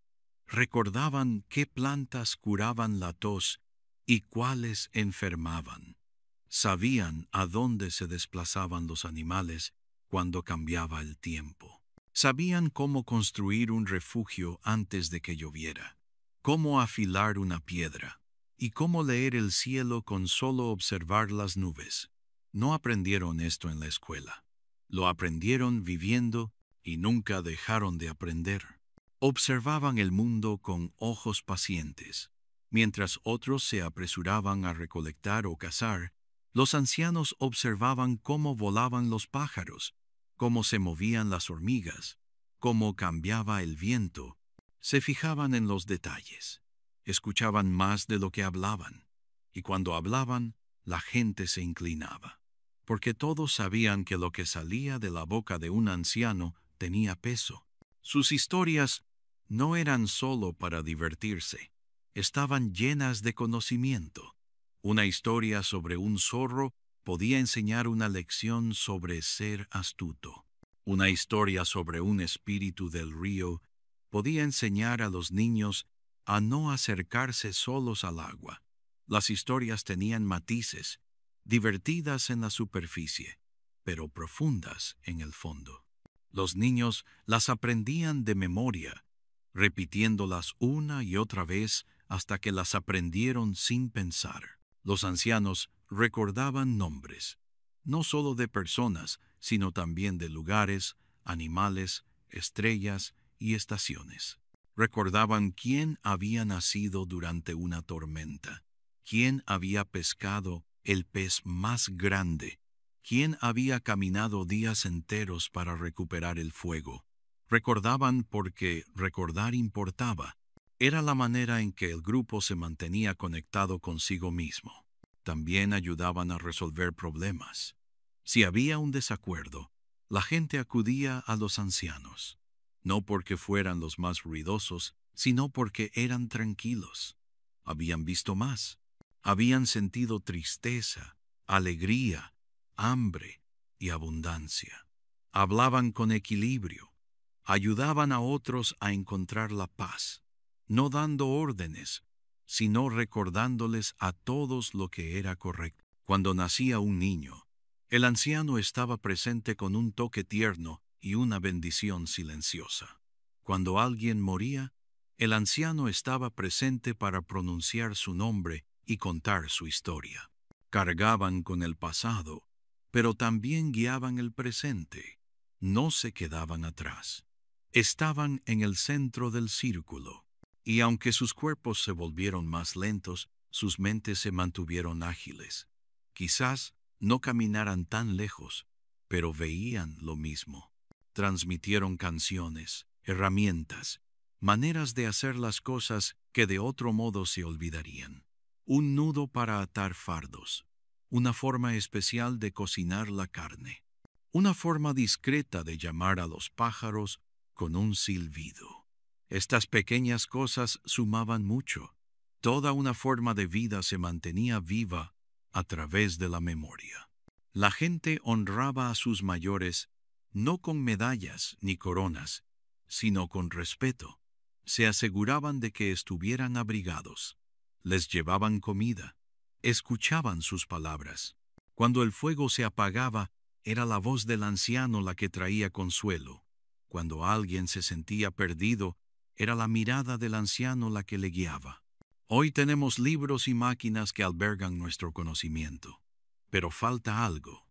Recordaban qué plantas curaban la tos y cuáles enfermaban. Sabían a dónde se desplazaban los animales cuando cambiaba el tiempo. Sabían cómo construir un refugio antes de que lloviera, cómo afilar una piedra y cómo leer el cielo con solo observar las nubes. No aprendieron esto en la escuela. Lo aprendieron viviendo y nunca dejaron de aprender. Observaban el mundo con ojos pacientes. Mientras otros se apresuraban a recolectar o cazar, los ancianos observaban cómo volaban los pájaros, cómo se movían las hormigas, cómo cambiaba el viento. Se fijaban en los detalles. Escuchaban más de lo que hablaban. Y cuando hablaban, la gente se inclinaba. Porque todos sabían que lo que salía de la boca de un anciano tenía peso. Sus historias no eran solo para divertirse. Estaban llenas de conocimiento. Una historia sobre un zorro podía enseñar una lección sobre ser astuto. Una historia sobre un espíritu del río podía enseñar a los niños a no acercarse solos al agua. Las historias tenían matices, divertidas en la superficie, pero profundas en el fondo. Los niños las aprendían de memoria, repitiéndolas una y otra vez hasta que las aprendieron sin pensar. Los ancianos recordaban nombres, no solo de personas, sino también de lugares, animales, estrellas y estaciones. Recordaban quién había nacido durante una tormenta, quién había pescado el pez más grande, quién había caminado días enteros para recuperar el fuego. Recordaban porque recordar importaba. Era la manera en que el grupo se mantenía conectado consigo mismo. También ayudaban a resolver problemas. Si había un desacuerdo, la gente acudía a los ancianos, no porque fueran los más ruidosos, sino porque eran tranquilos. Habían visto más. Habían sentido tristeza, alegría, hambre y abundancia. Hablaban con equilibrio. Ayudaban a otros a encontrar la paz, no dando órdenes, sino recordándoles a todos lo que era correcto. Cuando nacía un niño, el anciano estaba presente con un toque tierno y una bendición silenciosa. Cuando alguien moría, el anciano estaba presente para pronunciar su nombre y contar su historia. Cargaban con el pasado, pero también guiaban el presente. No se quedaban atrás. Estaban en el centro del círculo, y aunque sus cuerpos se volvieron más lentos, sus mentes se mantuvieron ágiles. Quizás no caminaran tan lejos, pero veían lo mismo. Transmitieron canciones, herramientas, maneras de hacer las cosas que de otro modo se olvidarían. Un nudo para atar fardos, una forma especial de cocinar la carne, una forma discreta de llamar a los pájaros con un silbido. Estas pequeñas cosas sumaban mucho. Toda una forma de vida se mantenía viva a través de la memoria. La gente honraba a sus mayores no con medallas ni coronas, sino con respeto. Se aseguraban de que estuvieran abrigados. Les llevaban comida. Escuchaban sus palabras. Cuando el fuego se apagaba, era la voz del anciano la que traía consuelo. Cuando alguien se sentía perdido, era la mirada del anciano la que le guiaba. Hoy tenemos libros y máquinas que albergan nuestro conocimiento. Pero falta algo.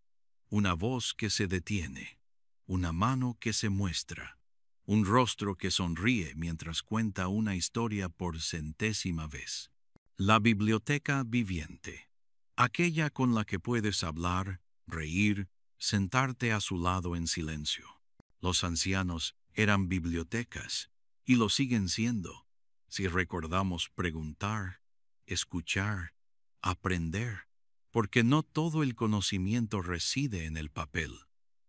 Una voz que se detiene. Una mano que se muestra. Un rostro que sonríe mientras cuenta una historia por centésima vez. La biblioteca viviente. Aquella con la que puedes hablar, reír, sentarte a su lado en silencio. Los ancianos eran bibliotecas y lo siguen siendo, si recordamos preguntar, escuchar, aprender, porque no todo el conocimiento reside en el papel.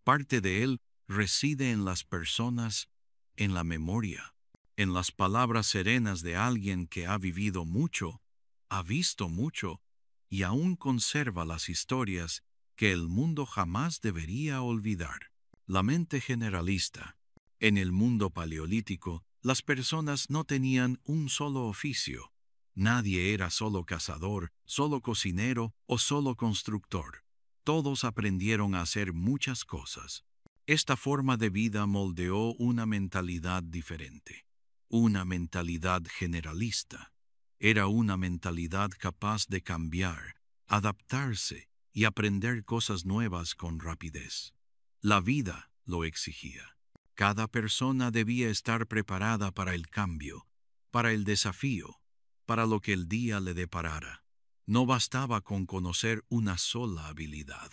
Parte de él reside en las personas, en la memoria, en las palabras serenas de alguien que ha vivido mucho, ha visto mucho y aún conserva las historias que el mundo jamás debería olvidar. La mente generalista. En el mundo paleolítico, las personas no tenían un solo oficio. Nadie era solo cazador, solo cocinero o solo constructor. Todos aprendieron a hacer muchas cosas. Esta forma de vida moldeó una mentalidad diferente, una mentalidad generalista. Era una mentalidad capaz de cambiar, adaptarse y aprender cosas nuevas con rapidez. La vida lo exigía. Cada persona debía estar preparada para el cambio, para el desafío, para lo que el día le deparara. No bastaba con conocer una sola habilidad.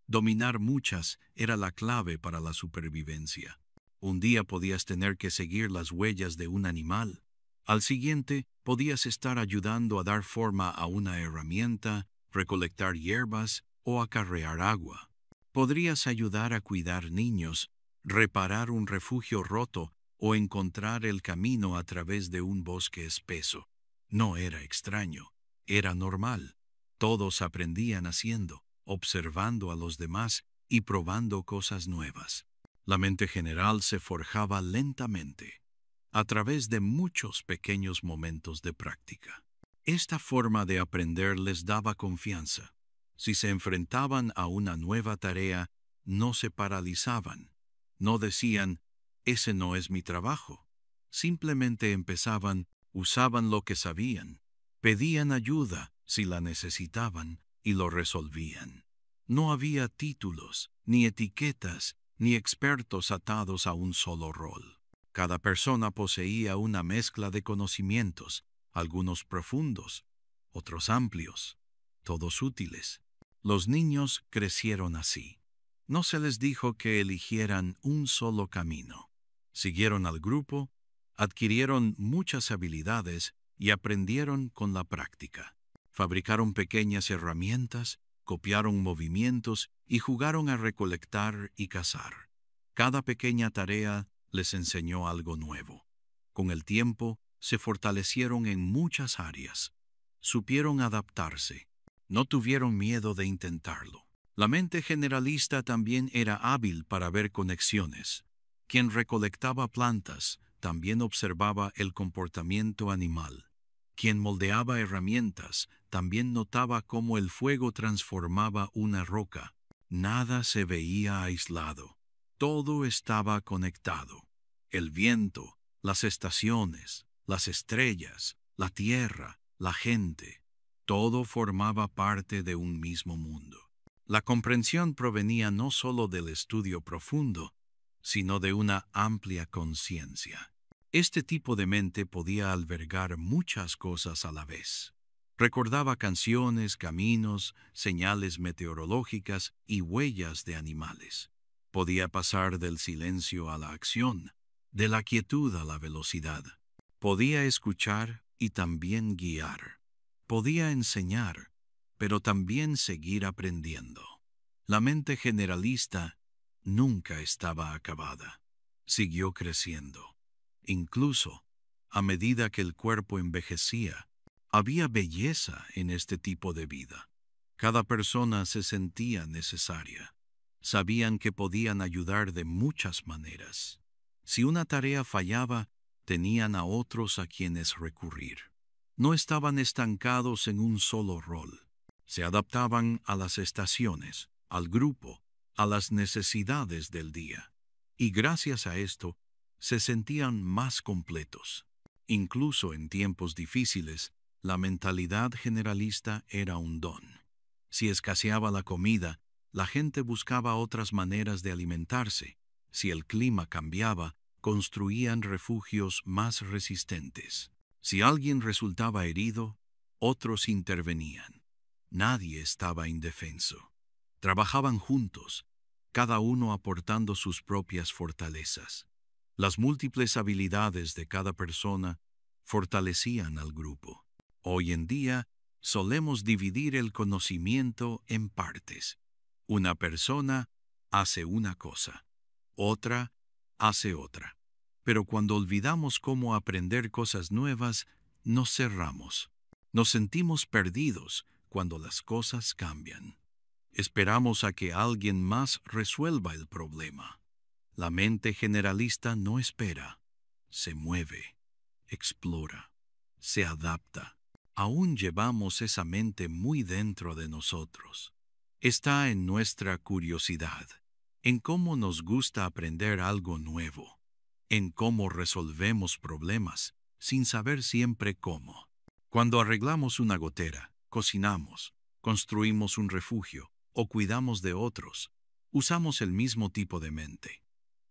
Dominar muchas era la clave para la supervivencia. Un día podías tener que seguir las huellas de un animal. Al siguiente, podías estar ayudando a dar forma a una herramienta, recolectar hierbas o acarrear agua. Podrías ayudar a cuidar niños, reparar un refugio roto o encontrar el camino a través de un bosque espeso. No era extraño, era normal. Todos aprendían haciendo, observando a los demás y probando cosas nuevas. La mente general se forjaba lentamente, a través de muchos pequeños momentos de práctica. Esta forma de aprender les daba confianza. Si se enfrentaban a una nueva tarea, no se paralizaban. No decían, ese no es mi trabajo. Simplemente empezaban, usaban lo que sabían, pedían ayuda si la necesitaban y lo resolvían. No había títulos, ni etiquetas, ni expertos atados a un solo rol. Cada persona poseía una mezcla de conocimientos, algunos profundos, otros amplios, todos útiles. Los niños crecieron así. No se les dijo que eligieran un solo camino. Siguieron al grupo, adquirieron muchas habilidades y aprendieron con la práctica. Fabricaron pequeñas herramientas, copiaron movimientos y jugaron a recolectar y cazar. Cada pequeña tarea les enseñó algo nuevo. Con el tiempo, se fortalecieron en muchas áreas. Supieron adaptarse. No tuvieron miedo de intentarlo. La mente generalista también era hábil para ver conexiones. Quien recolectaba plantas también observaba el comportamiento animal. Quien moldeaba herramientas también notaba cómo el fuego transformaba una roca. Nada se veía aislado. Todo estaba conectado. El viento, las estaciones, las estrellas, la tierra, la gente, todo formaba parte de un mismo mundo. La comprensión provenía no solo del estudio profundo, sino de una amplia conciencia. Este tipo de mente podía albergar muchas cosas a la vez. Recordaba canciones, caminos, señales meteorológicas y huellas de animales. Podía pasar del silencio a la acción, de la quietud a la velocidad. Podía escuchar y también guiar. Podía enseñar, pero también seguir aprendiendo. La mente generalista nunca estaba acabada. Siguió creciendo. Incluso, a medida que el cuerpo envejecía, había belleza en este tipo de vida. Cada persona se sentía necesaria. Sabían que podían ayudar de muchas maneras. Si una tarea fallaba, tenían a otros a quienes recurrir. No estaban estancados en un solo rol. Se adaptaban a las estaciones, al grupo, a las necesidades del día. Y gracias a esto, se sentían más completos. Incluso en tiempos difíciles, la mentalidad generalista era un don. Si escaseaba la comida, la gente buscaba otras maneras de alimentarse. Si el clima cambiaba, construían refugios más resistentes. Si alguien resultaba herido, otros intervenían. Nadie estaba indefenso. Trabajaban juntos, cada uno aportando sus propias fortalezas. Las múltiples habilidades de cada persona fortalecían al grupo. Hoy en día, solemos dividir el conocimiento en partes. Una persona hace una cosa, otra hace otra. Pero cuando olvidamos cómo aprender cosas nuevas, nos cerramos. Nos sentimos perdidos cuando las cosas cambian. Esperamos a que alguien más resuelva el problema. La mente generalista no espera, se mueve, explora, se adapta. Aún llevamos esa mente muy dentro de nosotros. Está en nuestra curiosidad, en cómo nos gusta aprender algo nuevo, en cómo resolvemos problemas, sin saber siempre cómo. Cuando arreglamos una gotera, cocinamos, construimos un refugio o cuidamos de otros, usamos el mismo tipo de mente.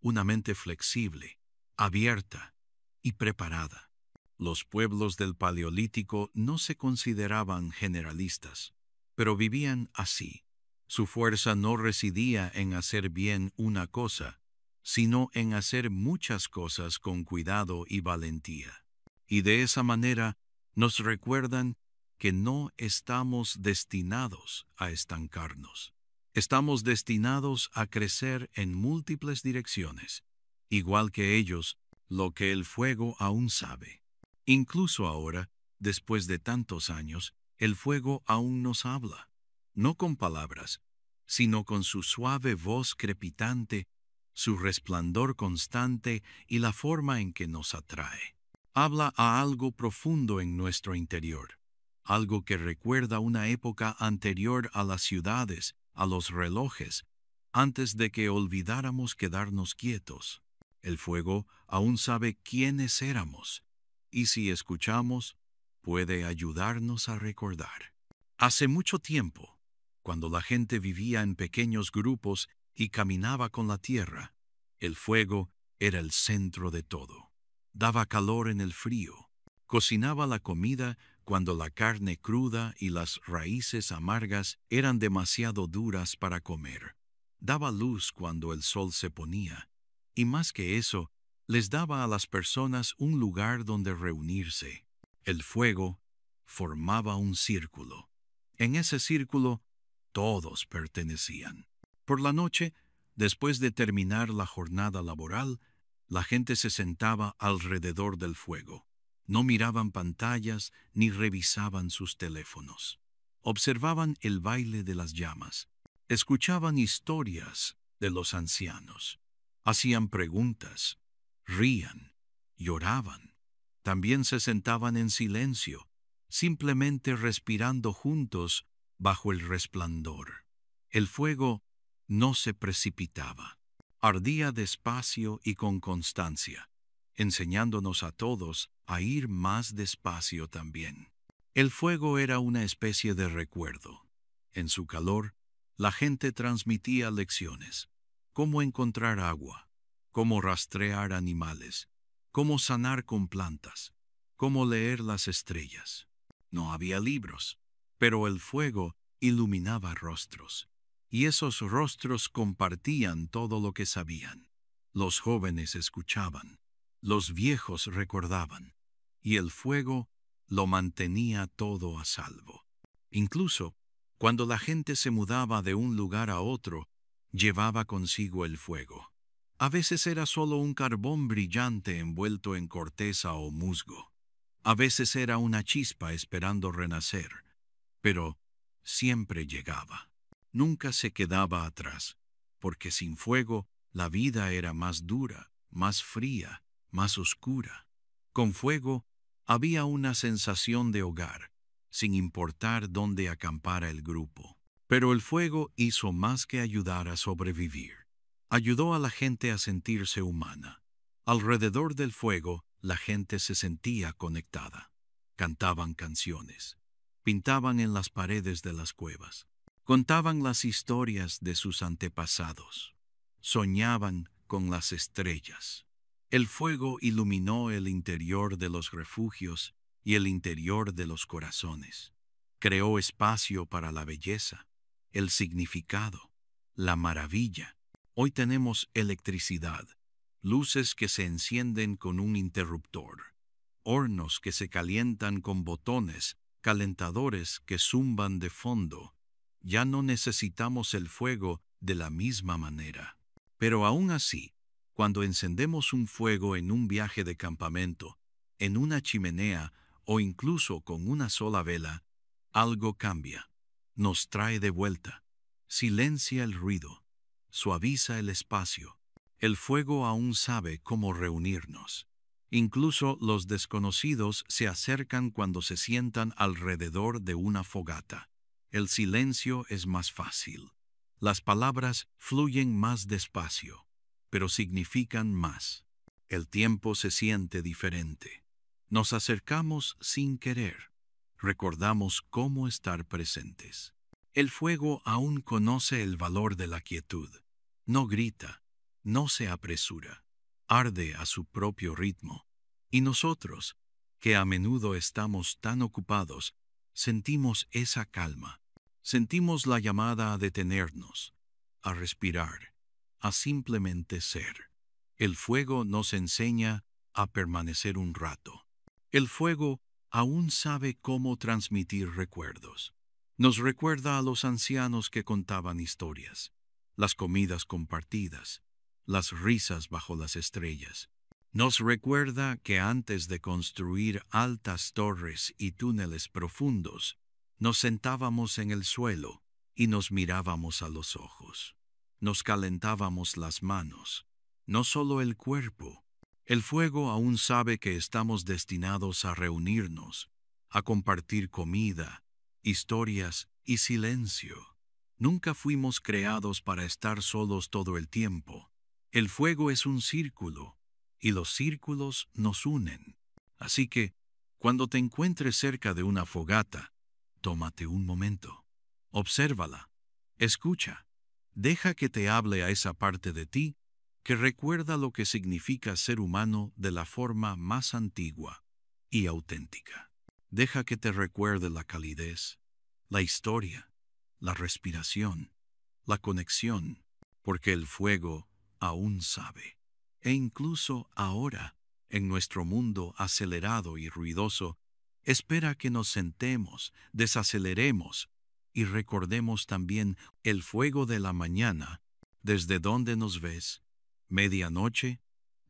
Una mente flexible, abierta y preparada. Los pueblos del Paleolítico no se consideraban generalistas, pero vivían así. Su fuerza no residía en hacer bien una cosa, sino en hacer muchas cosas con cuidado y valentía. Y de esa manera nos recuerdan que no estamos destinados a estancarnos. Estamos destinados a crecer en múltiples direcciones, igual que ellos, lo que el fuego aún sabe. Incluso ahora, después de tantos años, el fuego aún nos habla, no con palabras, sino con su suave voz crepitante, su resplandor constante y la forma en que nos atrae. Habla a algo profundo en nuestro interior, algo que recuerda una época anterior a las ciudades, a los relojes, antes de que olvidáramos quedarnos quietos. El fuego aún sabe quiénes éramos, y si escuchamos, puede ayudarnos a recordar. Hace mucho tiempo, cuando la gente vivía en pequeños grupos y caminaba con la tierra, el fuego era el centro de todo. Daba calor en el frío, cocinaba la comida cuando la carne cruda y las raíces amargas eran demasiado duras para comer. Daba luz cuando el sol se ponía, y más que eso, les daba a las personas un lugar donde reunirse. El fuego formaba un círculo. En ese círculo, todos pertenecían. Por la noche, después de terminar la jornada laboral, la gente se sentaba alrededor del fuego. No miraban pantallas ni revisaban sus teléfonos. Observaban el baile de las llamas. Escuchaban historias de los ancianos. Hacían preguntas. Rían. Lloraban. También se sentaban en silencio, simplemente respirando juntos bajo el resplandor. El fuego no se precipitaba. Ardía despacio y con constancia, enseñándonos a todos a ir más despacio también. El fuego era una especie de recuerdo. En su calor, la gente transmitía lecciones: cómo encontrar agua, cómo rastrear animales, cómo sanar con plantas, cómo leer las estrellas. No había libros, pero el fuego iluminaba rostros, y esos rostros compartían todo lo que sabían. Los jóvenes escuchaban, los viejos recordaban, y el fuego lo mantenía todo a salvo. Incluso, cuando la gente se mudaba de un lugar a otro, llevaba consigo el fuego. A veces era solo un carbón brillante envuelto en corteza o musgo. A veces era una chispa esperando renacer, pero siempre llegaba. Nunca se quedaba atrás, porque sin fuego la vida era más dura, más fría, más oscura. Con fuego había una sensación de hogar, sin importar dónde acampara el grupo. Pero el fuego hizo más que ayudar a sobrevivir. Ayudó a la gente a sentirse humana. Alrededor del fuego, la gente se sentía conectada. Cantaban canciones. Pintaban en las paredes de las cuevas. Contaban las historias de sus antepasados. Soñaban con las estrellas. El fuego iluminó el interior de los refugios y el interior de los corazones. Creó espacio para la belleza, el significado, la maravilla. Hoy tenemos electricidad, luces que se encienden con un interruptor, hornos que se calientan con botones, calentadores que zumban de fondo. Ya no necesitamos el fuego de la misma manera. Pero aún así, cuando encendemos un fuego en un viaje de campamento, en una chimenea o incluso con una sola vela, algo cambia. Nos trae de vuelta. Silencia el ruido. Suaviza el espacio. El fuego aún sabe cómo reunirnos. Incluso los desconocidos se acercan cuando se sientan alrededor de una fogata. El silencio es más fácil. Las palabras fluyen más despacio, pero significan más. El tiempo se siente diferente. Nos acercamos sin querer. Recordamos cómo estar presentes. El fuego aún conoce el valor de la quietud. No grita, no se apresura, arde a su propio ritmo. Y nosotros, que a menudo estamos tan ocupados, sentimos esa calma. Sentimos la llamada a detenernos, a respirar, a simplemente ser. El fuego nos enseña a permanecer un rato. El fuego aún sabe cómo transmitir recuerdos. Nos recuerda a los ancianos que contaban historias, las comidas compartidas, las risas bajo las estrellas. Nos recuerda que antes de construir altas torres y túneles profundos, nos sentábamos en el suelo y nos mirábamos a los ojos. Nos calentábamos las manos, no solo el cuerpo. El fuego aún sabe que estamos destinados a reunirnos, a compartir comida, historias y silencio. Nunca fuimos creados para estar solos todo el tiempo. El fuego es un círculo, y los círculos nos unen. Así que, cuando te encuentres cerca de una fogata, tómate un momento. Obsérvala. Escucha. Deja que te hable a esa parte de ti que recuerda lo que significa ser humano de la forma más antigua y auténtica. Deja que te recuerde la calidez, la historia, la respiración, la conexión, porque el fuego aún sabe. E incluso ahora, en nuestro mundo acelerado y ruidoso, espera que nos sentemos, desaceleremos y recordemos también el fuego de la mañana. ¿Desde dónde nos ves? ¿Medianoche?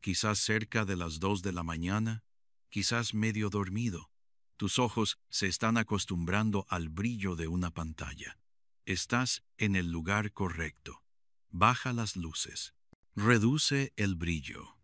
¿Quizás cerca de las 2 de la mañana? quizás medio dormido. Tus ojos se están acostumbrando al brillo de una pantalla. Estás en el lugar correcto. Baja las luces. Reduce el brillo.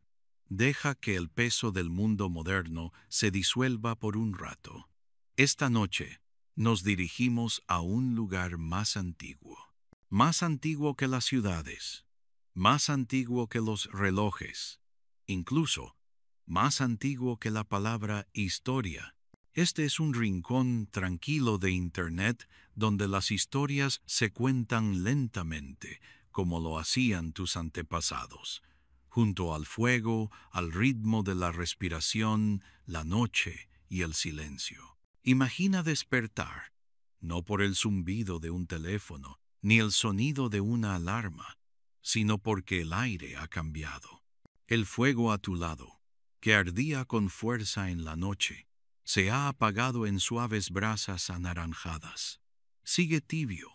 Deja que el peso del mundo moderno se disuelva por un rato. Esta noche nos dirigimos a un lugar más antiguo que las ciudades, más antiguo que los relojes, incluso más antiguo que la palabra historia. Este es un rincón tranquilo de Internet donde las historias se cuentan lentamente, como lo hacían tus antepasados, junto al fuego, al ritmo de la respiración, la noche y el silencio. Imagina despertar, no por el zumbido de un teléfono, ni el sonido de una alarma, sino porque el aire ha cambiado. El fuego a tu lado, que ardía con fuerza en la noche, se ha apagado en suaves brasas anaranjadas. Sigue tibio,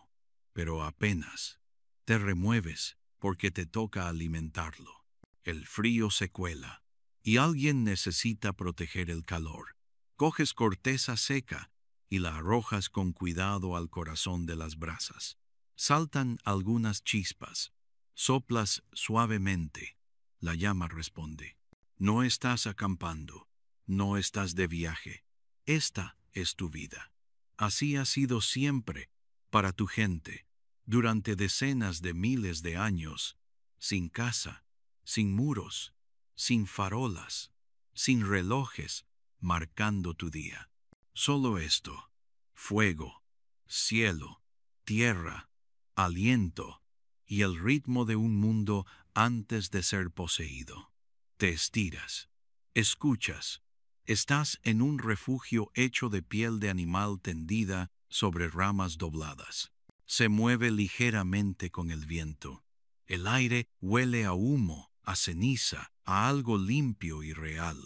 pero apenas. Te remueves porque te toca alimentarlo. El frío se cuela, y alguien necesita proteger el calor. Coges corteza seca y la arrojas con cuidado al corazón de las brasas. Saltan algunas chispas. Soplas suavemente. La llama responde. No estás acampando. No estás de viaje. Esta es tu vida. Así ha sido siempre para tu gente, durante decenas de miles de años, sin casa, sin muros, sin farolas, sin relojes marcando tu día. Solo esto: fuego, cielo, tierra, aliento y el ritmo de un mundo antes de ser poseído. Te estiras, escuchas. Estás en un refugio hecho de piel de animal tendida sobre ramas dobladas. Se mueve ligeramente con el viento. El aire huele a humo, a ceniza, a algo limpio y real.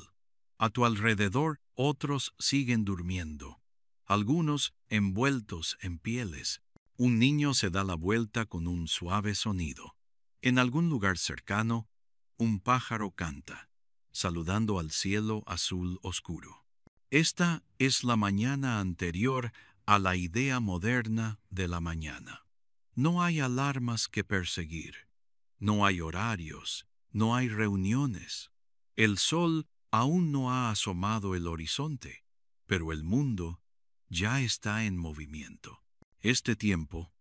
A tu alrededor otros siguen durmiendo, algunos envueltos en pieles. Un niño se da la vuelta con un suave sonido. En algún lugar cercano, un pájaro canta, saludando al cielo azul oscuro. Esta es la mañana anterior a la idea moderna de la mañana. No hay alarmas que perseguir, no hay horarios, no hay reuniones. El sol aún no ha asomado el horizonte, pero el mundo ya está en movimiento. Este tiempo,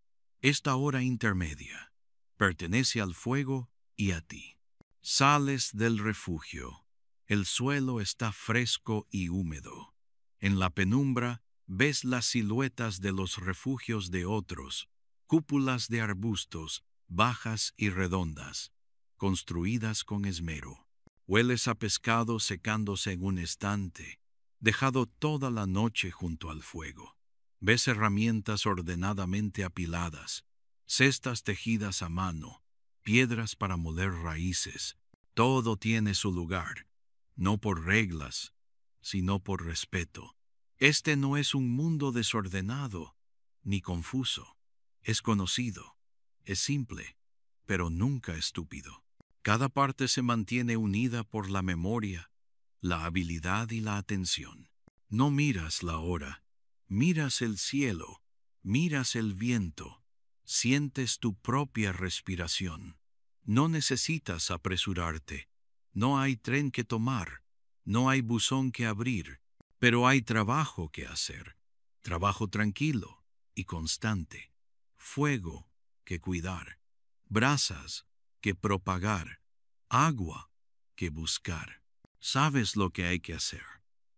esta hora intermedia, pertenece al fuego y a ti. Sales del refugio. El suelo está fresco y húmedo. En la penumbra ves las siluetas de los refugios de otros, cúpulas de arbustos, bajas y redondas, construidas con esmero. Hueles a pescado secándose en un estante, dejado toda la noche junto al fuego. Ves herramientas ordenadamente apiladas, cestas tejidas a mano, piedras para moler raíces. Todo tiene su lugar, no por reglas, sino por respeto. Este no es un mundo desordenado ni confuso. Es conocido, es simple, pero nunca estúpido. Cada parte se mantiene unida por la memoria, la habilidad y la atención. No miras la hora, miras el cielo, miras el viento, sientes tu propia respiración. No necesitas apresurarte, no hay tren que tomar, no hay buzón que abrir, pero hay trabajo que hacer, trabajo tranquilo y constante, fuego que cuidar, brasas que propagar, agua que buscar. Sabes lo que hay que hacer,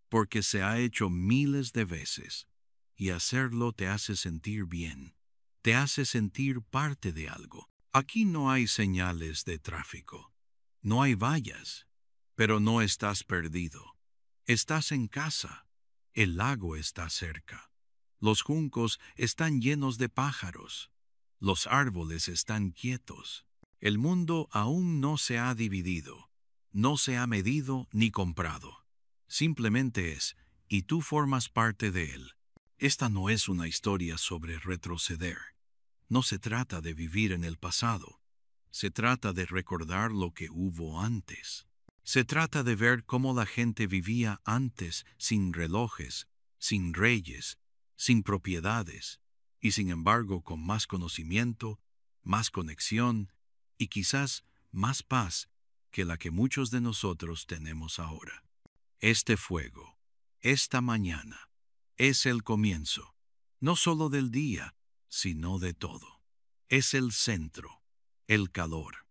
porque se ha hecho miles de veces, y hacerlo te hace sentir bien, te hace sentir parte de algo. Aquí no hay señales de tráfico, no hay vallas, pero no estás perdido. Estás en casa, el lago está cerca, los juncos están llenos de pájaros, los árboles están quietos. El mundo aún no se ha dividido, no se ha medido ni comprado. Simplemente es, y tú formas parte de él. Esta no es una historia sobre retroceder. No se trata de vivir en el pasado. Se trata de recordar lo que hubo antes. Se trata de ver cómo la gente vivía antes sin relojes, sin reyes, sin propiedades, y sin embargo con más conocimiento, más conexión y quizás más paz que la que muchos de nosotros tenemos ahora. Este fuego, esta mañana, es el comienzo, no solo del día, sino de todo. Es el centro, el calor,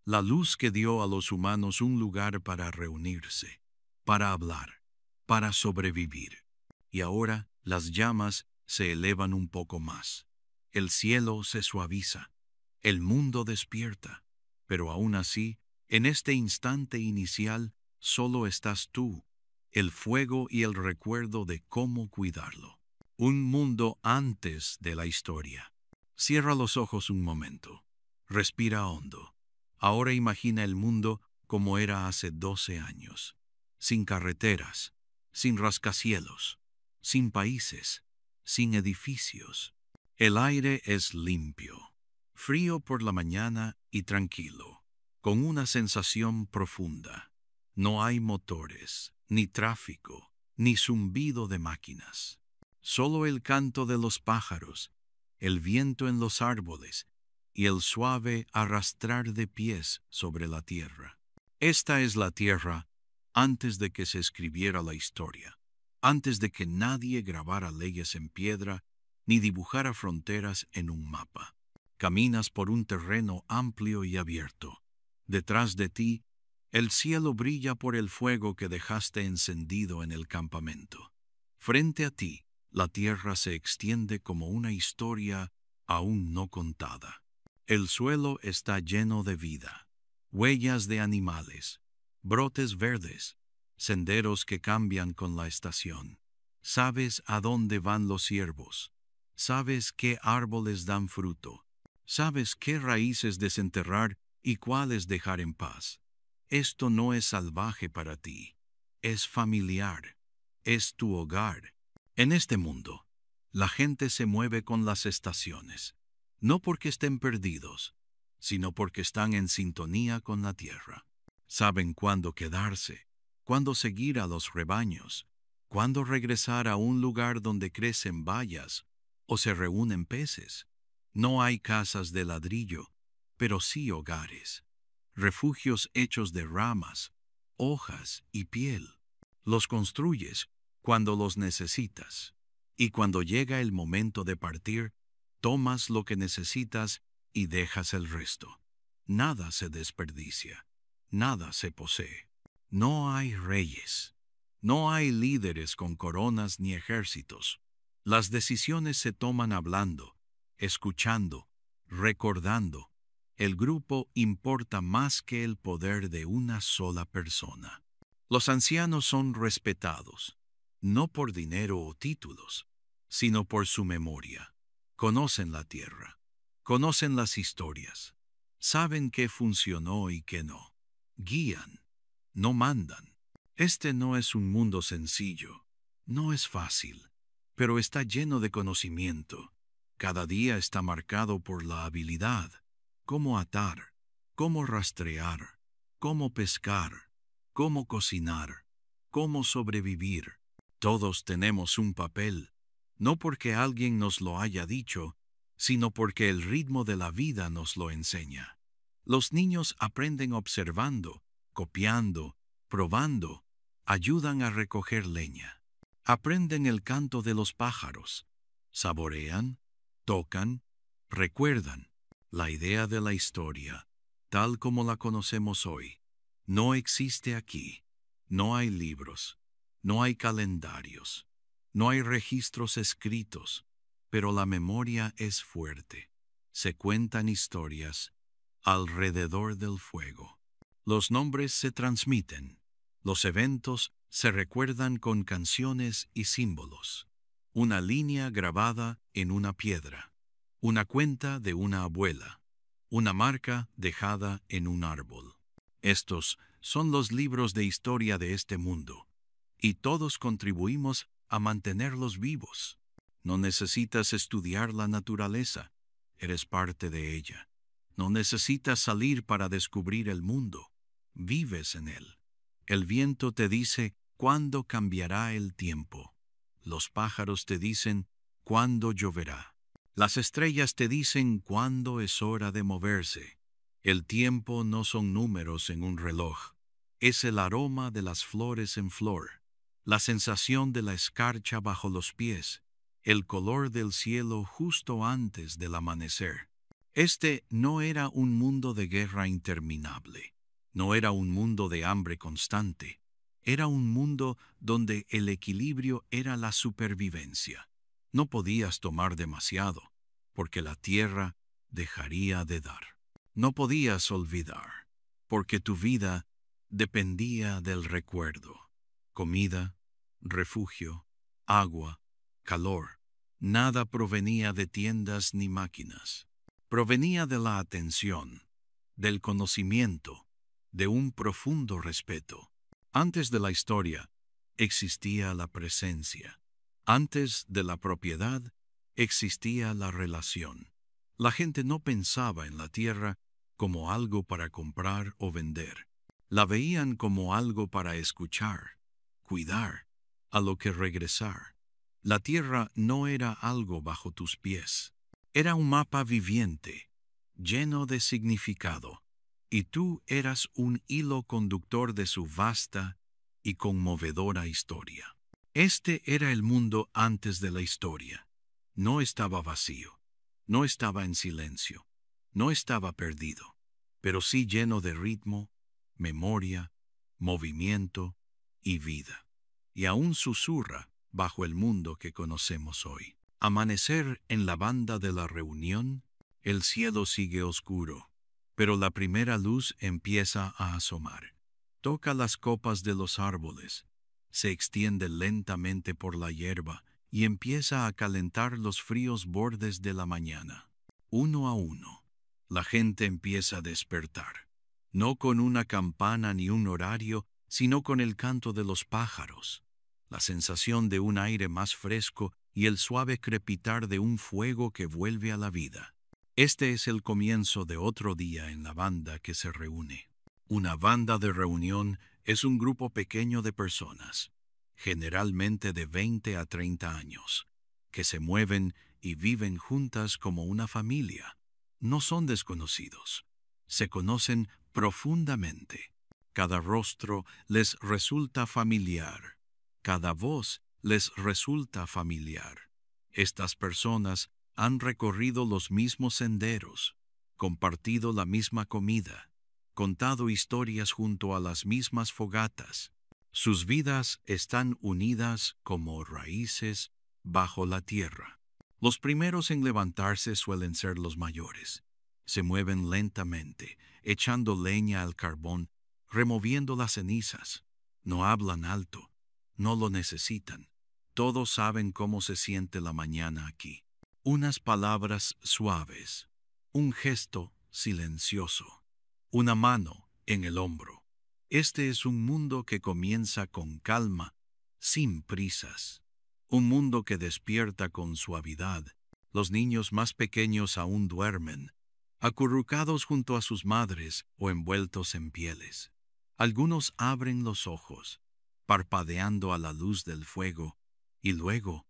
la luz que dio a los humanos un lugar para reunirse, para hablar, para sobrevivir. Y ahora las llamas se elevan un poco más. El cielo se suaviza, el mundo despierta, pero aún así, en este instante inicial, solo estás tú, el fuego y el recuerdo de cómo cuidarlo. Un mundo antes de la historia. Cierra los ojos un momento. Respira hondo. Ahora imagina el mundo como era hace 12 años. Sin carreteras, sin rascacielos, sin países, sin edificios. El aire es limpio, frío por la mañana y tranquilo, con una sensación profunda. No hay motores, ni tráfico, ni zumbido de máquinas. Solo el canto de los pájaros, el viento en los árboles y el suave arrastrar de pies sobre la tierra. Esta es la tierra antes de que se escribiera la historia, antes de que nadie grabara leyes en piedra ni dibujara fronteras en un mapa. Caminas por un terreno amplio y abierto. Detrás de ti, el cielo brilla por el fuego que dejaste encendido en el campamento. Frente a ti, la tierra se extiende como una historia aún no contada. El suelo está lleno de vida, huellas de animales, brotes verdes, senderos que cambian con la estación. Sabes a dónde van los ciervos, sabes qué árboles dan fruto, sabes qué raíces desenterrar y cuáles dejar en paz. Esto no es salvaje para ti, es familiar, es tu hogar. En este mundo, la gente se mueve con las estaciones, no porque estén perdidos, sino porque están en sintonía con la tierra. Saben cuándo quedarse, cuándo seguir a los rebaños, cuándo regresar a un lugar donde crecen bayas o se reúnen peces. No hay casas de ladrillo, pero sí hogares, refugios hechos de ramas, hojas y piel. Los construyes cuando los necesitas, y cuando llega el momento de partir, tomas lo que necesitas y dejas el resto. Nada se desperdicia, nada se posee. No hay reyes, no hay líderes con coronas ni ejércitos. Las decisiones se toman hablando, escuchando, recordando. El grupo importa más que el poder de una sola persona. Los ancianos son respetados, no por dinero o títulos, sino por su memoria. Conocen la tierra, conocen las historias, saben qué funcionó y qué no. Guían, no mandan. Este no es un mundo sencillo, no es fácil, pero está lleno de conocimiento. Cada día está marcado por la habilidad, cómo atar, cómo rastrear, cómo pescar, cómo cocinar, cómo sobrevivir. Todos tenemos un papel, no porque alguien nos lo haya dicho, sino porque el ritmo de la vida nos lo enseña. Los niños aprenden observando, copiando, probando, ayudan a recoger leña. Aprenden el canto de los pájaros, saborean, tocan, recuerdan. La idea de la historia, tal como la conocemos hoy, no existe aquí. No hay libros, no hay calendarios, no hay registros escritos, pero la memoria es fuerte. Se cuentan historias alrededor del fuego. Los nombres se transmiten, los eventos se recuerdan con canciones y símbolos. Una línea grabada en una piedra, una cuenta de una abuela, una marca dejada en un árbol. Estos son los libros de historia de este mundo, y todos contribuimos a mantenerlos vivos. No necesitas estudiar la naturaleza, eres parte de ella. No necesitas salir para descubrir el mundo, vives en él. El viento te dice cuándo cambiará el tiempo. Los pájaros te dicen cuándo lloverá. Las estrellas te dicen cuándo es hora de moverse. El tiempo no son números en un reloj. Es el aroma de las flores en flor, la sensación de la escarcha bajo los pies, el color del cielo justo antes del amanecer. Este no era un mundo de guerra interminable. No era un mundo de hambre constante. Era un mundo donde el equilibrio era la supervivencia. No podías tomar demasiado, porque la tierra dejaría de dar. No podías olvidar, porque tu vida dependía del recuerdo. Comida, refugio, agua, calor. Nada provenía de tiendas ni máquinas. Provenía de la atención, del conocimiento, de un profundo respeto. Antes de la historia, existía la presencia. Antes de la propiedad, existía la relación. La gente no pensaba en la tierra como algo para comprar o vender. La veían como algo para escuchar, cuidar, a lo que regresar. La tierra no era algo bajo tus pies. Era un mapa viviente, lleno de significado, y tú eras un hilo conductor de su vasta y conmovedora historia. Este era el mundo antes de la historia. No estaba vacío, no estaba en silencio, no estaba perdido, pero sí lleno de ritmo, memoria, movimiento y vida. Y aún susurra bajo el mundo que conocemos hoy. Amanecer en la banda de la reunión, el cielo sigue oscuro, pero la primera luz empieza a asomar. Toca las copas de los árboles, se extiende lentamente por la hierba y empieza a calentar los fríos bordes de la mañana. Uno a uno, la gente empieza a despertar, no con una campana ni un horario, sino con el canto de los pájaros, la sensación de un aire más fresco y el suave crepitar de un fuego que vuelve a la vida. Este es el comienzo de otro día en la banda que se reúne. Una banda de reunión es un grupo pequeño de personas, generalmente de 20 a 30 años, que se mueven y viven juntas como una familia. No son desconocidos, se conocen profundamente. Cada rostro les resulta familiar, cada voz les resulta familiar. Estas personas han recorrido los mismos senderos, compartido la misma comida, contado historias junto a las mismas fogatas. Sus vidas están unidas como raíces bajo la tierra. Los primeros en levantarse suelen ser los mayores. Se mueven lentamente, echando leña al carbón, removiendo las cenizas. No hablan alto, no lo necesitan. Todos saben cómo se siente la mañana aquí. Unas palabras suaves, un gesto silencioso, una mano en el hombro. Este es un mundo que comienza con calma, sin prisas. Un mundo que despierta con suavidad. Los niños más pequeños aún duermen, acurrucados junto a sus madres o envueltos en pieles. Algunos abren los ojos, parpadeando a la luz del fuego, y luego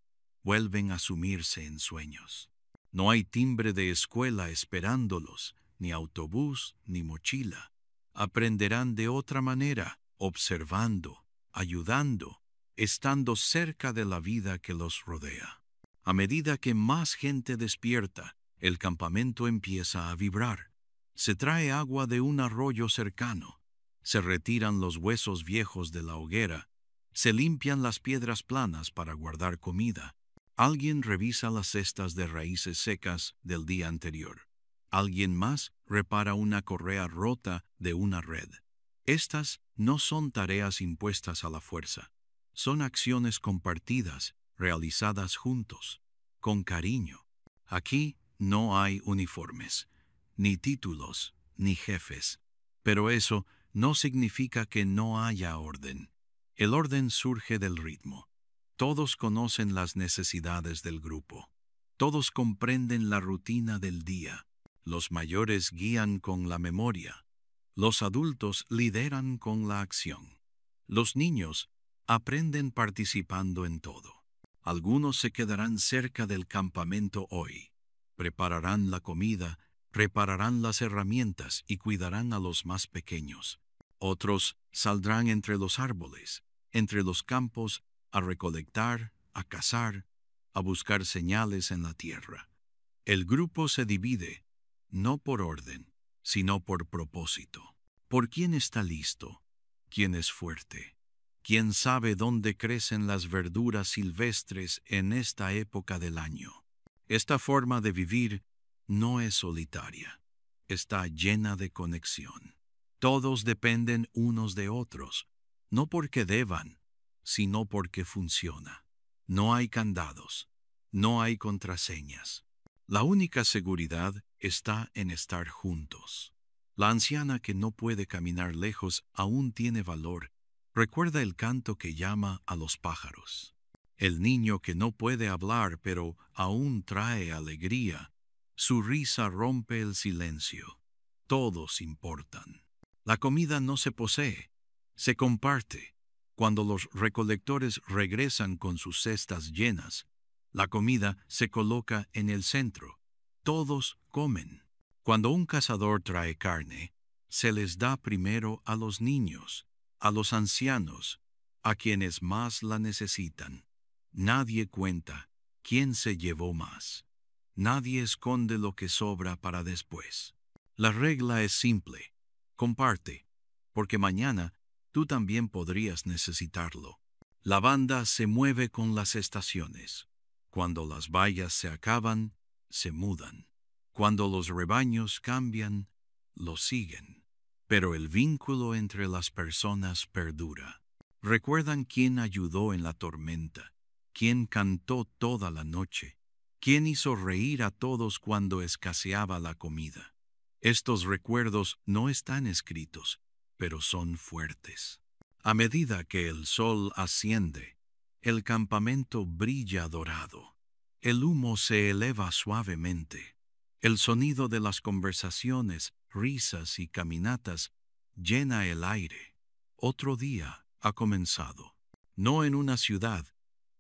vuelven a sumirse en sueños. No hay timbre de escuela esperándolos, ni autobús, ni mochila. Aprenderán de otra manera, observando, ayudando, estando cerca de la vida que los rodea. A medida que más gente despierta, el campamento empieza a vibrar. Se trae agua de un arroyo cercano. Se retiran los huesos viejos de la hoguera. Se limpian las piedras planas para guardar comida. Alguien revisa las cestas de raíces secas del día anterior. Alguien más repara una correa rota de una red. Estas no son tareas impuestas a la fuerza. Son acciones compartidas, realizadas juntos, con cariño. Aquí no hay uniformes, ni títulos, ni jefes. Pero eso no significa que no haya orden. El orden surge del ritmo. Todos conocen las necesidades del grupo. Todos comprenden la rutina del día. Los mayores guían con la memoria. Los adultos lideran con la acción. Los niños aprenden participando en todo. Algunos se quedarán cerca del campamento hoy, prepararán la comida, repararán las herramientas y cuidarán a los más pequeños. Otros saldrán entre los árboles, entre los campos, a recolectar, a cazar, a buscar señales en la tierra. El grupo se divide, no por orden, sino por propósito. ¿Por quién está listo? ¿Quién es fuerte? ¿Quién sabe dónde crecen las verduras silvestres en esta época del año? Esta forma de vivir no es solitaria, está llena de conexión. Todos dependen unos de otros, no porque deban, sino porque funciona. No hay candados, no hay contraseñas. La única seguridad está en estar juntos. La anciana que no puede caminar lejos aún tiene valor. Recuerda el canto que llama a los pájaros. El niño que no puede hablar pero aún trae alegría. Su risa rompe el silencio. Todos importan. La comida no se posee, se comparte. Cuando los recolectores regresan con sus cestas llenas, la comida se coloca en el centro. Todos comen. Cuando un cazador trae carne, se les da primero a los niños, a los ancianos, a quienes más la necesitan. Nadie cuenta quién se llevó más. Nadie esconde lo que sobra para después. La regla es simple. Comparte, porque mañana tú también podrías necesitarlo. La banda se mueve con las estaciones. Cuando las bayas se acaban, se mudan. Cuando los rebaños cambian, los siguen. Pero el vínculo entre las personas perdura. ¿Recuerdan quién ayudó en la tormenta? ¿Quién cantó toda la noche? ¿Quién hizo reír a todos cuando escaseaba la comida? Estos recuerdos no están escritos, pero son fuertes. A medida que el sol asciende, el campamento brilla dorado. El humo se eleva suavemente. El sonido de las conversaciones, risas y caminatas llena el aire. Otro día ha comenzado. No en una ciudad,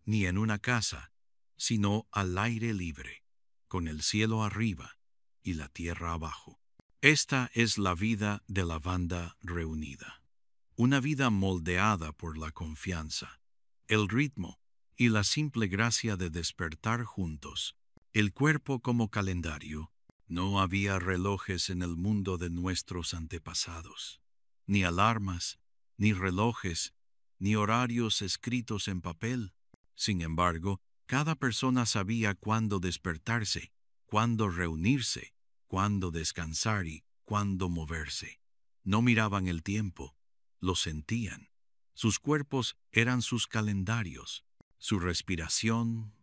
ni en una casa, sino al aire libre, con el cielo arriba y la tierra abajo. Esta es la vida de la banda reunida. Una vida moldeada por la confianza, el ritmo y la simple gracia de despertar juntos. El cuerpo como calendario. No había relojes en el mundo de nuestros antepasados, ni alarmas, ni relojes, ni horarios escritos en papel. Sin embargo, cada persona sabía cuándo despertarse, cuándo reunirse, cuándo descansar y cuándo moverse. No miraban el tiempo, lo sentían. Sus cuerpos eran sus calendarios, su respiración,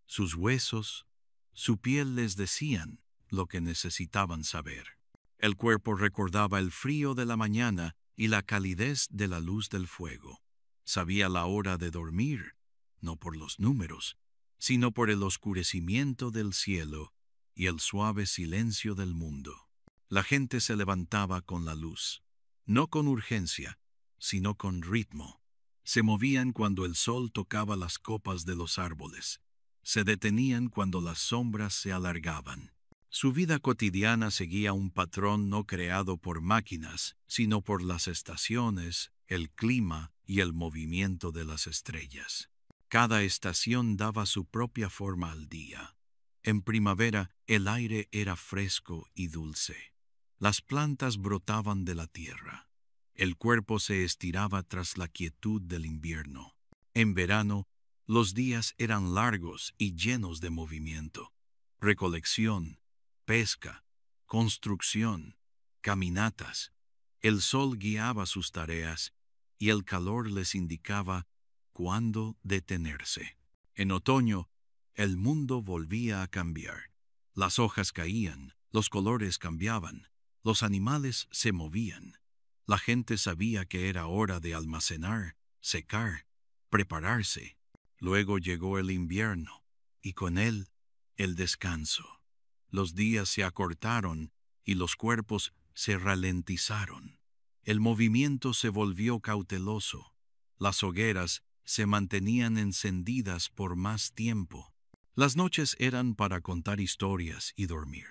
sus huesos, su piel les decían lo que necesitaban saber. El cuerpo recordaba el frío de la mañana y la calidez de la luz del fuego. Sabía la hora de dormir, no por los números, sino por el oscurecimiento del cielo y el suave silencio del mundo. La gente se levantaba con la luz, no con urgencia, sino con ritmo. Se movían cuando el sol tocaba las copas de los árboles. Se detenían cuando las sombras se alargaban. Su vida cotidiana seguía un patrón no creado por máquinas, sino por las estaciones, el clima y el movimiento de las estrellas. Cada estación daba su propia forma al día. En primavera el aire era fresco y dulce. Las plantas brotaban de la tierra. El cuerpo se estiraba tras la quietud del invierno. En verano, los días eran largos y llenos de movimiento. Recolección, pesca, construcción, caminatas. El sol guiaba sus tareas y el calor les indicaba cuándo detenerse. En otoño, el mundo volvía a cambiar. Las hojas caían, los colores cambiaban, los animales se movían. La gente sabía que era hora de almacenar, secar, prepararse. Luego llegó el invierno, y con él el descanso. Los días se acortaron y los cuerpos se ralentizaron. El movimiento se volvió cauteloso. Las hogueras se mantenían encendidas por más tiempo. Las noches eran para contar historias y dormir.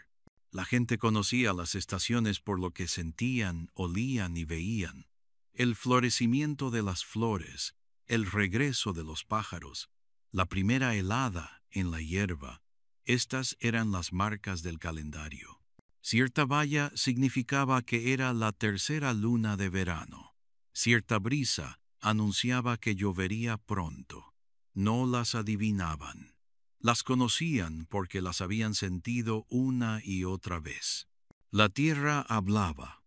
La gente conocía las estaciones por lo que sentían, olían y veían. El florecimiento de las flores, el regreso de los pájaros, la primera helada en la hierba. Estas eran las marcas del calendario. Cierta valla significaba que era la tercera luna de verano. Cierta brisa anunciaba que llovería pronto. No las adivinaban. Las conocían porque las habían sentido una y otra vez. La tierra hablaba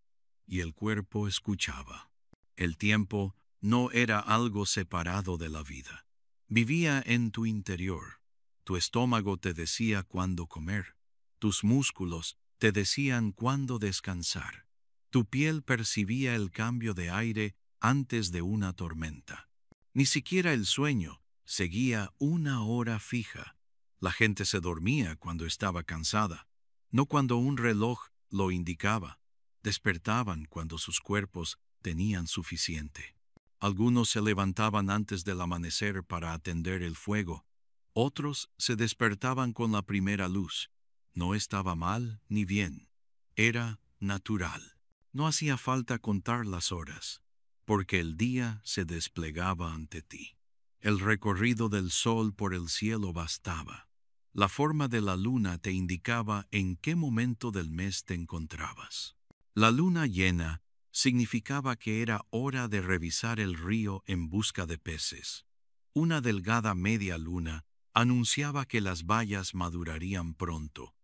y el cuerpo escuchaba. El tiempo no era algo separado de la vida. Vivía en tu interior. Tu estómago te decía cuándo comer. Tus músculos te decían cuándo descansar. Tu piel percibía el cambio de aire antes de una tormenta. Ni siquiera el sueño seguía una hora fija. La gente se dormía cuando estaba cansada, no cuando un reloj lo indicaba. Despertaban cuando sus cuerpos tenían suficiente. Algunos se levantaban antes del amanecer para atender el fuego. Otros se despertaban con la primera luz. No estaba mal ni bien. Era natural. No hacía falta contar las horas, porque el día se desplegaba ante ti. El recorrido del sol por el cielo bastaba. La forma de la luna te indicaba en qué momento del mes te encontrabas. La luna llena significaba que era hora de revisar el río en busca de peces. Una delgada media luna anunciaba que las bayas madurarían pronto.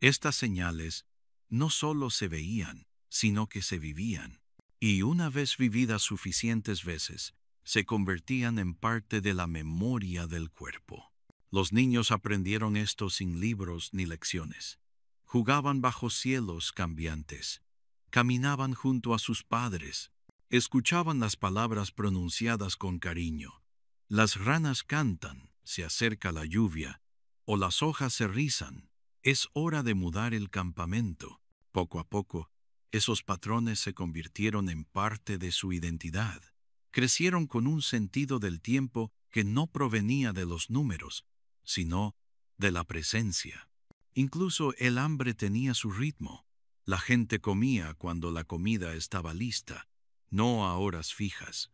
Estas señales no solo se veían, sino que se vivían. Y una vez vividas suficientes veces, se convertían en parte de la memoria del cuerpo. Los niños aprendieron esto sin libros ni lecciones. Jugaban bajo cielos cambiantes. Caminaban junto a sus padres. Escuchaban las palabras pronunciadas con cariño. Las ranas cantan, se acerca la lluvia, o las hojas se rizan. Es hora de mudar el campamento. Poco a poco, esos patrones se convirtieron en parte de su identidad. Crecieron con un sentido del tiempo que no provenía de los números, sino de la presencia. Incluso el hambre tenía su ritmo. La gente comía cuando la comida estaba lista, no a horas fijas.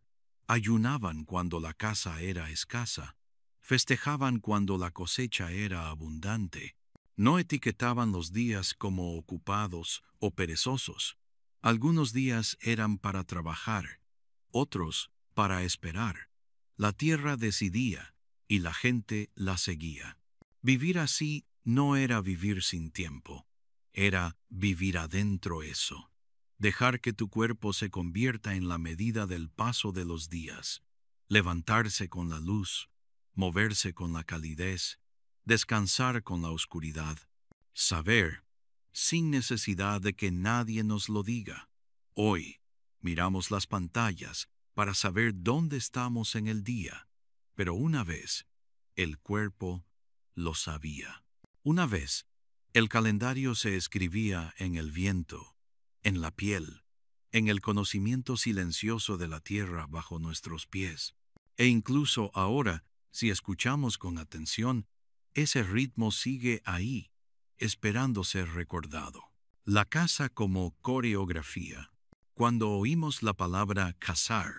Ayunaban cuando la caza era escasa. Festejaban cuando la cosecha era abundante. No etiquetaban los días como ocupados o perezosos. Algunos días eran para trabajar, otros para esperar. La tierra decidía y la gente la seguía. Vivir así no era vivir sin tiempo, era vivir adentro eso. Dejar que tu cuerpo se convierta en la medida del paso de los días. Levantarse con la luz, moverse con la calidez, descansar con la oscuridad. Saber, sin necesidad de que nadie nos lo diga. Hoy, miramos las pantallas para saber dónde estamos en el día, pero una vez, el cuerpo lo sabía. Una vez, el calendario se escribía en el viento, en la piel, en el conocimiento silencioso de la tierra bajo nuestros pies. E incluso ahora, si escuchamos con atención, ese ritmo sigue ahí, esperando ser recordado. La caza como coreografía. Cuando oímos la palabra cazar,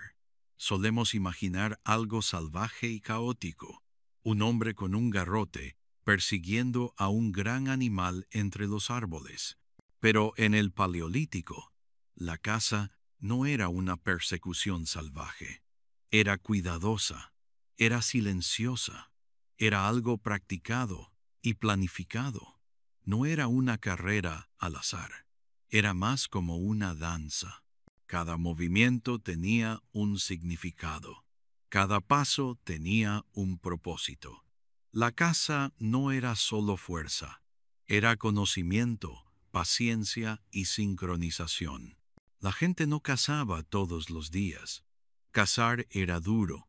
solemos imaginar algo salvaje y caótico, un hombre con un garrote persiguiendo a un gran animal entre los árboles. Pero en el Paleolítico, la caza no era una persecución salvaje. Era cuidadosa, era silenciosa, era algo practicado y planificado. No era una carrera al azar, era más como una danza. Cada movimiento tenía un significado. Cada paso tenía un propósito. La caza no era solo fuerza, era conocimiento, paciencia y sincronización. La gente no cazaba todos los días. Cazar era duro,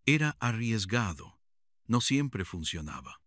era arriesgado, no siempre funcionaba.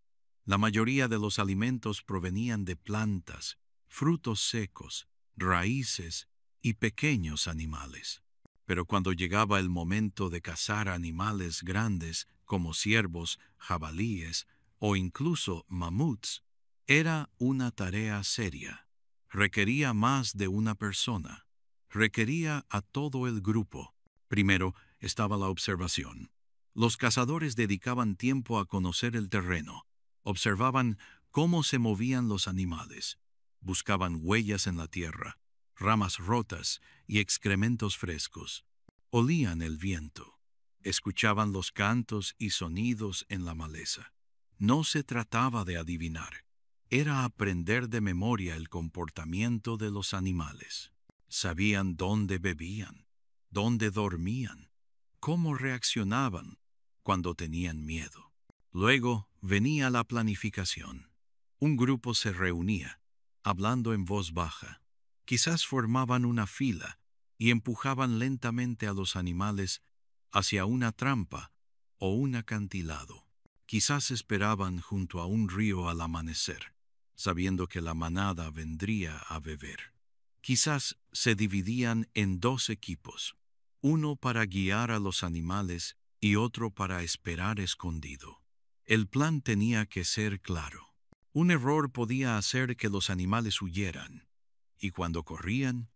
La mayoría de los alimentos provenían de plantas, frutos secos, raíces y pequeños animales. Pero cuando llegaba el momento de cazar animales grandes como ciervos, jabalíes o incluso mamuts, era una tarea seria. Requería más de una persona. Requería a todo el grupo. Primero estaba la observación. Los cazadores dedicaban tiempo a conocer el terreno. Observaban cómo se movían los animales. Buscaban huellas en la tierra, ramas rotas y excrementos frescos. Olían el viento. Escuchaban los cantos y sonidos en la maleza. No se trataba de adivinar. Era aprender de memoria el comportamiento de los animales. Sabían dónde bebían, dónde dormían, cómo reaccionaban cuando tenían miedo. Luego venía la planificación. Un grupo se reunía, hablando en voz baja. Quizás formaban una fila y empujaban lentamente a los animales hacia una trampa o un acantilado. Quizás esperaban junto a un río al amanecer, sabiendo que la manada vendría a beber. Quizás se dividían en dos equipos, uno para guiar a los animales y otro para esperar escondido. El plan tenía que ser claro. Un error podía hacer que los animales huyeran, y cuando corrían,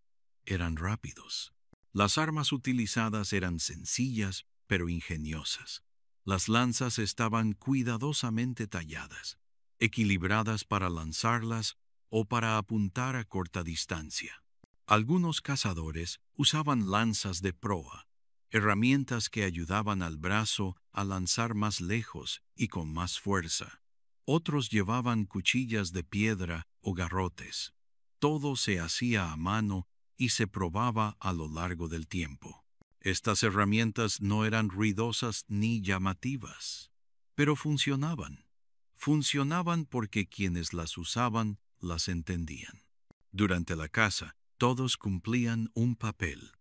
eran rápidos. Las armas utilizadas eran sencillas, pero ingeniosas. Las lanzas estaban cuidadosamente talladas, equilibradas para lanzarlas o para apuntar a corta distancia. Algunos cazadores usaban lanzas de proa, herramientas que ayudaban al brazo a lanzar más lejos y con más fuerza. Otros llevaban cuchillas de piedra o garrotes. Todo se hacía a mano y se probaba a lo largo del tiempo. Estas herramientas no eran ruidosas ni llamativas, pero funcionaban. Funcionaban porque quienes las usaban las entendían. Durante la caza, todos cumplían un papel.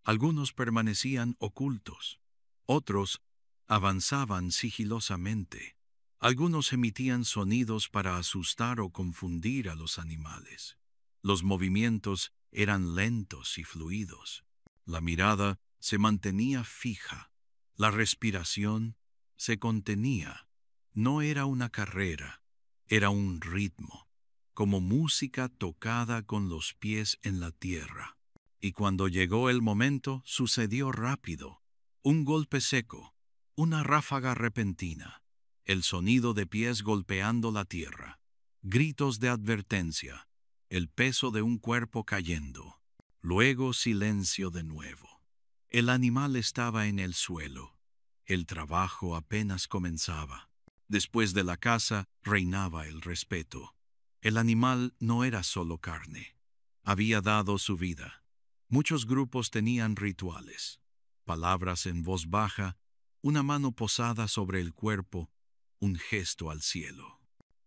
Algunos permanecían ocultos. Otros avanzaban sigilosamente. Algunos emitían sonidos para asustar o confundir a los animales. Los movimientos eran lentos y fluidos. La mirada se mantenía fija. La respiración se contenía. No era una carrera, era un ritmo, como música tocada con los pies en la tierra. Y cuando llegó el momento, sucedió rápido. Un golpe seco, una ráfaga repentina, el sonido de pies golpeando la tierra, gritos de advertencia, el peso de un cuerpo cayendo. Luego silencio de nuevo. El animal estaba en el suelo. El trabajo apenas comenzaba. Después de la caza reinaba el respeto. El animal no era solo carne. Había dado su vida. Muchos grupos tenían rituales. Palabras en voz baja, una mano posada sobre el cuerpo, un gesto al cielo.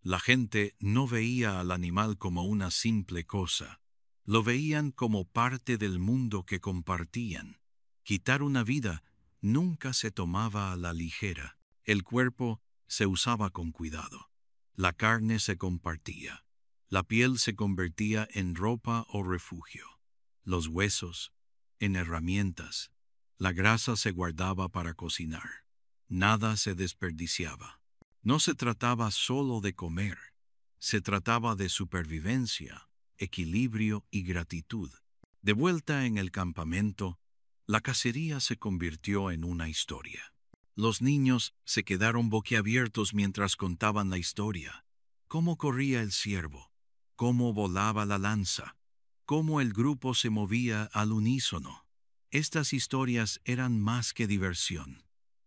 La gente no veía al animal como una simple cosa. Lo veían como parte del mundo que compartían. Quitar una vida nunca se tomaba a la ligera. El cuerpo se usaba con cuidado. La carne se compartía. La piel se convertía en ropa o refugio. Los huesos en herramientas. La grasa se guardaba para cocinar. Nada se desperdiciaba. No se trataba solo de comer. Se trataba de supervivencia, equilibrio y gratitud. De vuelta en el campamento, la cacería se convirtió en una historia. Los niños se quedaron boquiabiertos mientras contaban la historia. Cómo corría el ciervo, cómo volaba la lanza, cómo el grupo se movía al unísono. Estas historias eran más que diversión.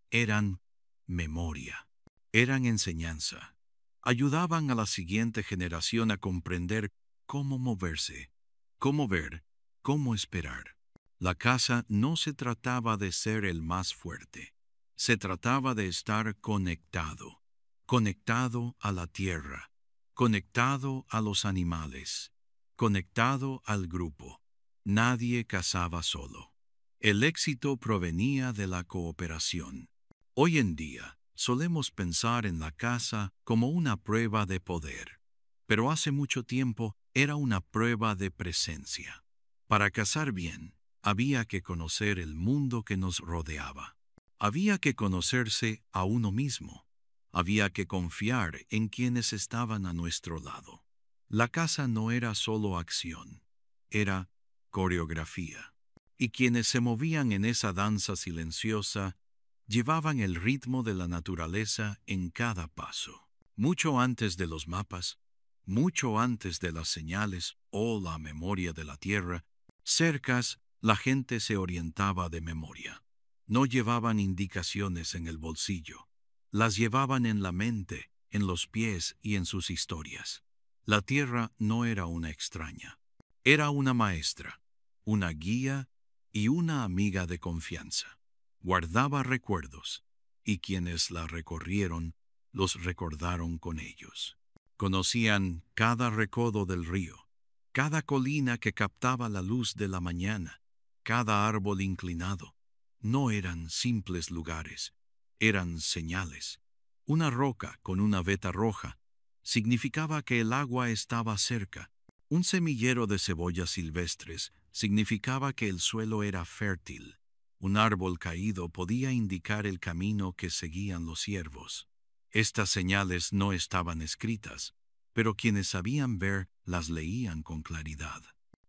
Eran memoria. Eran enseñanza. Ayudaban a la siguiente generación a comprender cómo moverse, cómo ver, cómo esperar. La caza no se trataba de ser el más fuerte. Se trataba de estar conectado, conectado a la tierra, conectado a los animales, conectado al grupo. Nadie cazaba solo. El éxito provenía de la cooperación. Hoy en día, solemos pensar en la caza como una prueba de poder, pero hace mucho tiempo era una prueba de presencia. Para cazar bien, Había que conocer el mundo que nos rodeaba. Había que conocerse a uno mismo. Había que confiar en quienes estaban a nuestro lado. La casa no era solo acción, era coreografía. Y quienes se movían en esa danza silenciosa llevaban el ritmo de la naturaleza en cada paso. Mucho antes de los mapas, mucho antes de las señales o la memoria de la tierra, cercas, la gente se orientaba de memoria. No llevaban indicaciones en el bolsillo, las llevaban en la mente, en los pies y en sus historias. La tierra no era una extraña, era una maestra, una guía y una amiga de confianza. Guardaba recuerdos, y quienes la recorrieron los recordaron con ellos. Conocían cada recodo del río, cada colina que captaba la luz de la mañana, cada árbol inclinado. No eran simples lugares, eran señales. Una roca con una veta roja significaba que el agua estaba cerca. Un semillero de cebollas silvestres significaba que el suelo era fértil. Un árbol caído podía indicar el camino que seguían los ciervos. Estas señales no estaban escritas, pero quienes sabían ver las leían con claridad.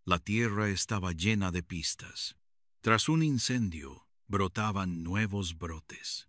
La tierra estaba llena de pistas. Tras un incendio, brotaban nuevos brotes.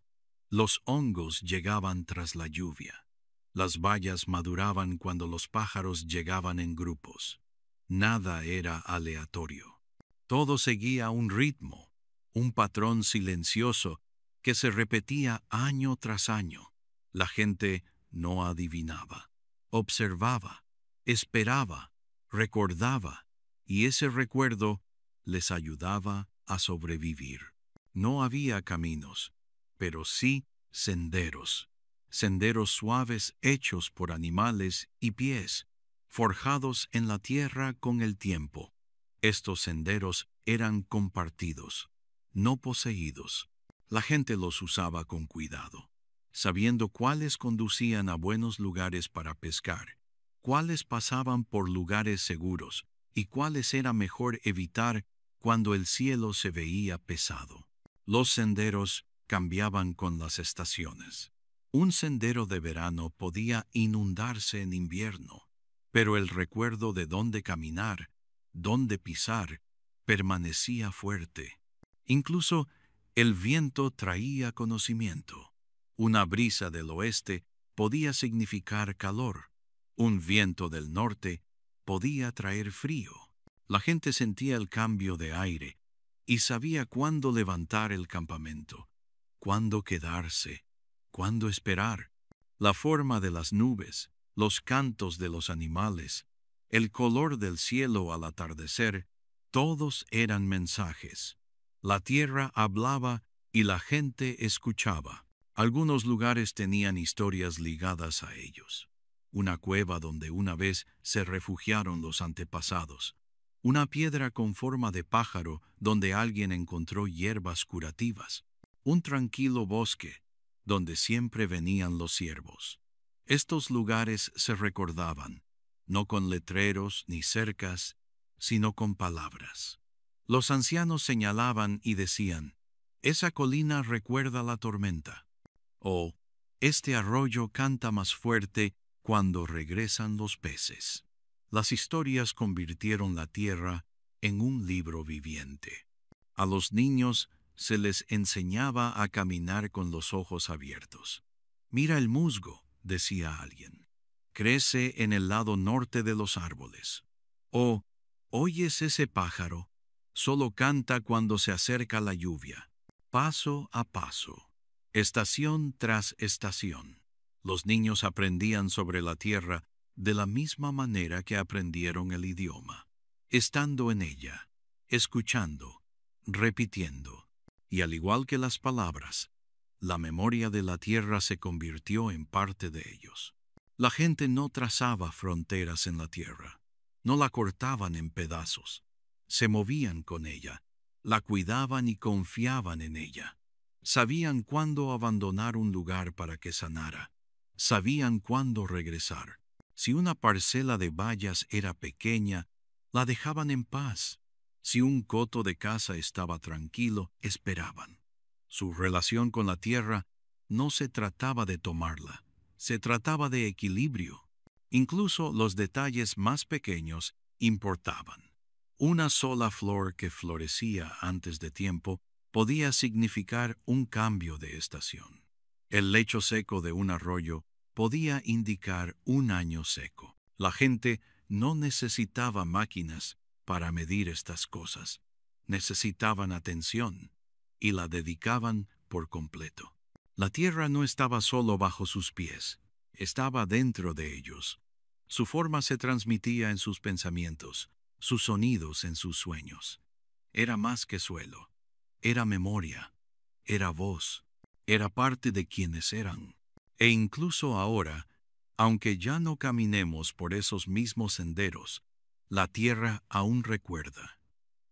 Los hongos llegaban tras la lluvia. Las bayas maduraban cuando los pájaros llegaban en grupos. Nada era aleatorio. Todo seguía un ritmo, un patrón silencioso que se repetía año tras año. La gente no adivinaba, observaba, esperaba, recordaba, y ese recuerdo les ayudaba a sobrevivir. No había caminos, pero sí senderos. Senderos suaves hechos por animales y pies, forjados en la tierra con el tiempo. Estos senderos eran compartidos, no poseídos. La gente los usaba con cuidado, sabiendo cuáles conducían a buenos lugares para pescar, cuáles pasaban por lugares seguros y cuáles era mejor evitar cuando el cielo se veía pesado. Los senderos cambiaban con las estaciones. Un sendero de verano podía inundarse en invierno, pero el recuerdo de dónde caminar, dónde pisar, permanecía fuerte. Incluso el viento traía conocimiento. Una brisa del oeste podía significar calor. Un viento del norte podía traer frío. La gente sentía el cambio de aire y sabía cuándo levantar el campamento, cuándo quedarse, cuándo esperar. La forma de las nubes, los cantos de los animales, el color del cielo al atardecer, todos eran mensajes. La tierra hablaba y la gente escuchaba. Algunos lugares tenían historias ligadas a ellos. Una cueva donde una vez se refugiaron los antepasados. Una piedra con forma de pájaro donde alguien encontró hierbas curativas. Un tranquilo bosque donde siempre venían los ciervos. Estos lugares se recordaban, no con letreros ni cercas, sino con palabras. Los ancianos señalaban y decían, «Esa colina recuerda la tormenta», o «Este arroyo canta más fuerte cuando regresan los peces». Las historias convirtieron la tierra en un libro viviente. A los niños se les enseñaba a caminar con los ojos abiertos. «Mira el musgo», decía alguien. «Crece en el lado norte de los árboles». O «¿Oyes ese pájaro? Solo canta cuando se acerca la lluvia». Paso a paso, estación tras estación, los niños aprendían sobre la tierra de la misma manera que aprendieron el idioma, estando en ella, escuchando, repitiendo. Y al igual que las palabras, la memoria de la tierra se convirtió en parte de ellos. La gente no trazaba fronteras en la tierra, no la cortaban en pedazos, se movían con ella, la cuidaban y confiaban en ella. Sabían cuándo abandonar un lugar para que sanara, sabían cuándo regresar. Si una parcela de bayas era pequeña, la dejaban en paz. Si un coto de caza estaba tranquilo, esperaban. Su relación con la tierra no se trataba de tomarla, se trataba de equilibrio. Incluso los detalles más pequeños importaban. Una sola flor que florecía antes de tiempo podía significar un cambio de estación. El lecho seco de un arroyo podía indicar un año seco. La gente no necesitaba máquinas para medir estas cosas. Necesitaban atención y la dedicaban por completo. La tierra no estaba solo bajo sus pies, estaba dentro de ellos. Su forma se transmitía en sus pensamientos, sus sonidos en sus sueños. Era más que suelo, era memoria, era voz, era parte de quienes eran. E incluso ahora, aunque ya no caminemos por esos mismos senderos, la tierra aún recuerda.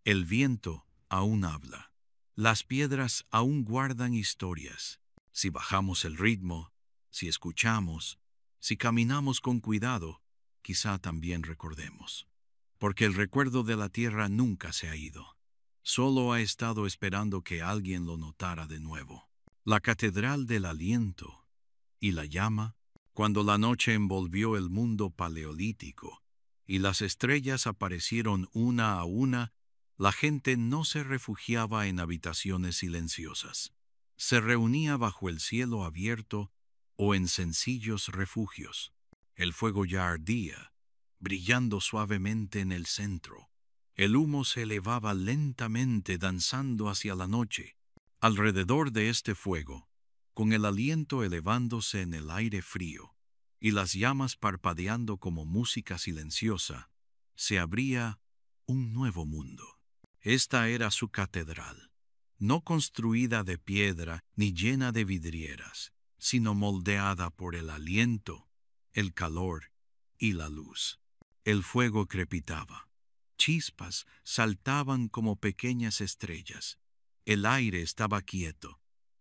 El viento aún habla. Las piedras aún guardan historias. Si bajamos el ritmo, si escuchamos, si caminamos con cuidado, quizá también recordemos. Porque el recuerdo de la tierra nunca se ha ido. Solo ha estado esperando que alguien lo notara de nuevo. La catedral del aliento y la llama, cuando la noche envolvió el mundo paleolítico y las estrellas aparecieron una a una, la gente no se refugiaba en habitaciones silenciosas. Se reunía bajo el cielo abierto o en sencillos refugios. El fuego ya ardía, brillando suavemente en el centro. El humo se elevaba lentamente danzando hacia la noche. Alrededor de este fuego, con el aliento elevándose en el aire frío y las llamas parpadeando como música silenciosa, se abría un nuevo mundo. Esta era su catedral, no construida de piedra ni llena de vidrieras, sino moldeada por el aliento, el calor y la luz. El fuego crepitaba. Chispas saltaban como pequeñas estrellas. El aire estaba quieto.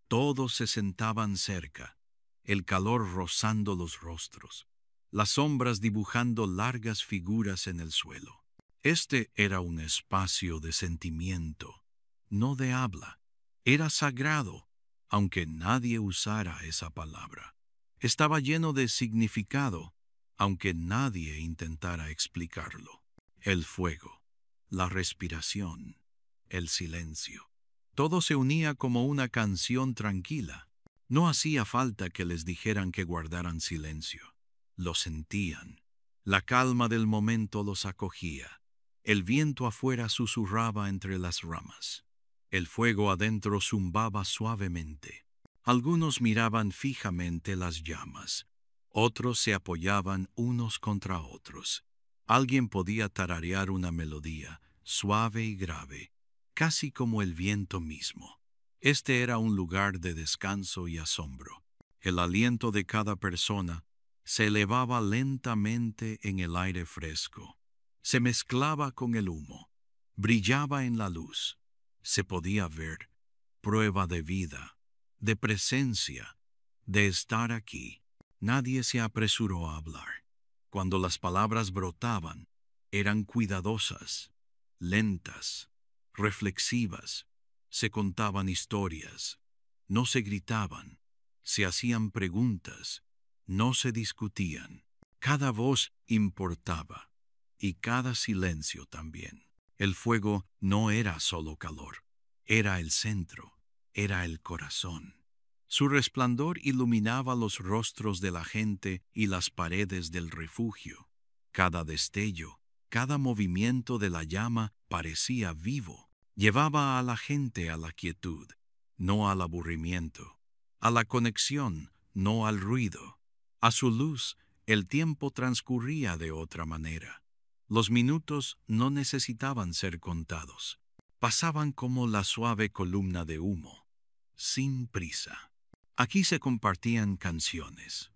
Todos se sentaban cerca, el calor rozando los rostros, las sombras dibujando largas figuras en el suelo. Este era un espacio de sentimiento, no de habla. Era sagrado, aunque nadie usara esa palabra. Estaba lleno de significado, aunque nadie intentara explicarlo. El fuego, la respiración, el silencio. Todo se unía como una canción tranquila. No hacía falta que les dijeran que guardaran silencio. Lo sentían. La calma del momento los acogía. El viento afuera susurraba entre las ramas. El fuego adentro zumbaba suavemente. Algunos miraban fijamente las llamas. Otros se apoyaban unos contra otros. Alguien podía tararear una melodía, suave y grave, casi como el viento mismo. Este era un lugar de descanso y asombro. El aliento de cada persona se elevaba lentamente en el aire fresco. Se mezclaba con el humo. Brillaba en la luz. Se podía ver. Prueba de vida, de presencia, de estar aquí. Nadie se apresuró a hablar. Cuando las palabras brotaban, eran cuidadosas, lentas, reflexivas. Se contaban historias, no se gritaban, se hacían preguntas, no se discutían. Cada voz importaba, y cada silencio también. El fuego no era solo calor, era el centro, era el corazón. Su resplandor iluminaba los rostros de la gente y las paredes del refugio. Cada destello, cada movimiento de la llama parecía vivo. Llevaba a la gente a la quietud, no al aburrimiento, a la conexión, no al ruido. A su luz, el tiempo transcurría de otra manera. Los minutos no necesitaban ser contados. Pasaban como la suave columna de humo, sin prisa. Aquí se compartían canciones,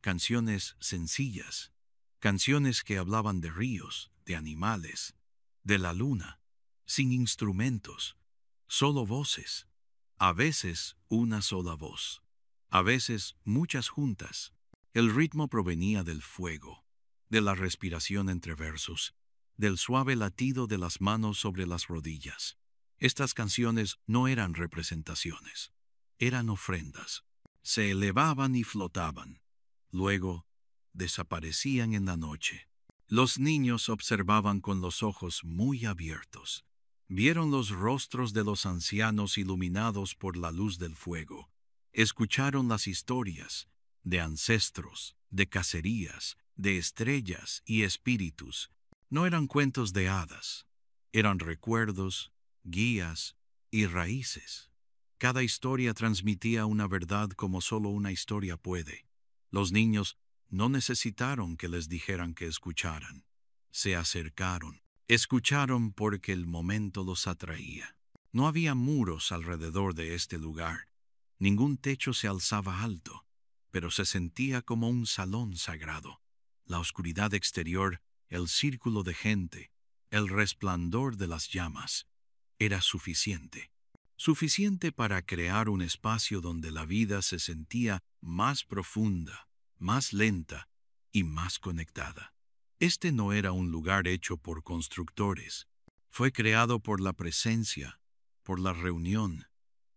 canciones sencillas, canciones que hablaban de ríos, de animales, de la luna, sin instrumentos, solo voces, a veces una sola voz, a veces muchas juntas. El ritmo provenía del fuego, de la respiración entre versos, del suave latido de las manos sobre las rodillas. Estas canciones no eran representaciones, eran ofrendas. Se elevaban y flotaban. Luego, desaparecían en la noche. Los niños observaban con los ojos muy abiertos. Vieron los rostros de los ancianos iluminados por la luz del fuego. Escucharon las historias de ancestros, de cacerías, de estrellas y espíritus. No eran cuentos de hadas, eran recuerdos, guías y raíces. Cada historia transmitía una verdad como solo una historia puede. Los niños no necesitaron que les dijeran que escucharan. Se acercaron. Escucharon porque el momento los atraía. No había muros alrededor de este lugar. Ningún techo se alzaba alto, pero se sentía como un salón sagrado. La oscuridad exterior, el círculo de gente, el resplandor de las llamas, era suficiente. Suficiente para crear un espacio donde la vida se sentía más profunda, más lenta y más conectada. Este no era un lugar hecho por constructores. Fue creado por la presencia, por la reunión,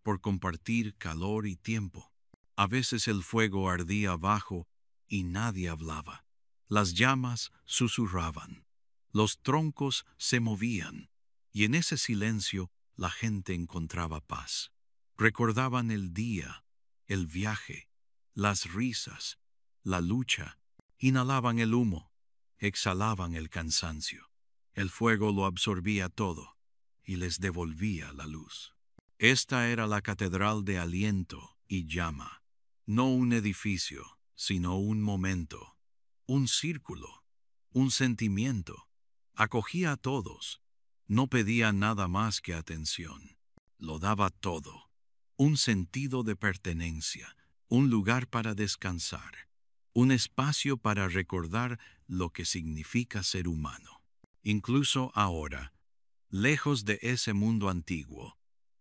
por compartir calor y tiempo. A veces el fuego ardía abajo y nadie hablaba. Las llamas susurraban. Los troncos se movían. Y en ese silencio la gente encontraba paz. Recordaban el día, el viaje, las risas, la lucha. Inhalaban el humo, exhalaban el cansancio. El fuego lo absorbía todo y les devolvía la luz. Esta era la catedral de aliento y llama. No un edificio, sino un momento, un círculo, un sentimiento. Acogía a todos. No pedía nada más que atención. Lo daba todo. Un sentido de pertenencia, un lugar para descansar, un espacio para recordar lo que significa ser humano. Incluso ahora, lejos de ese mundo antiguo,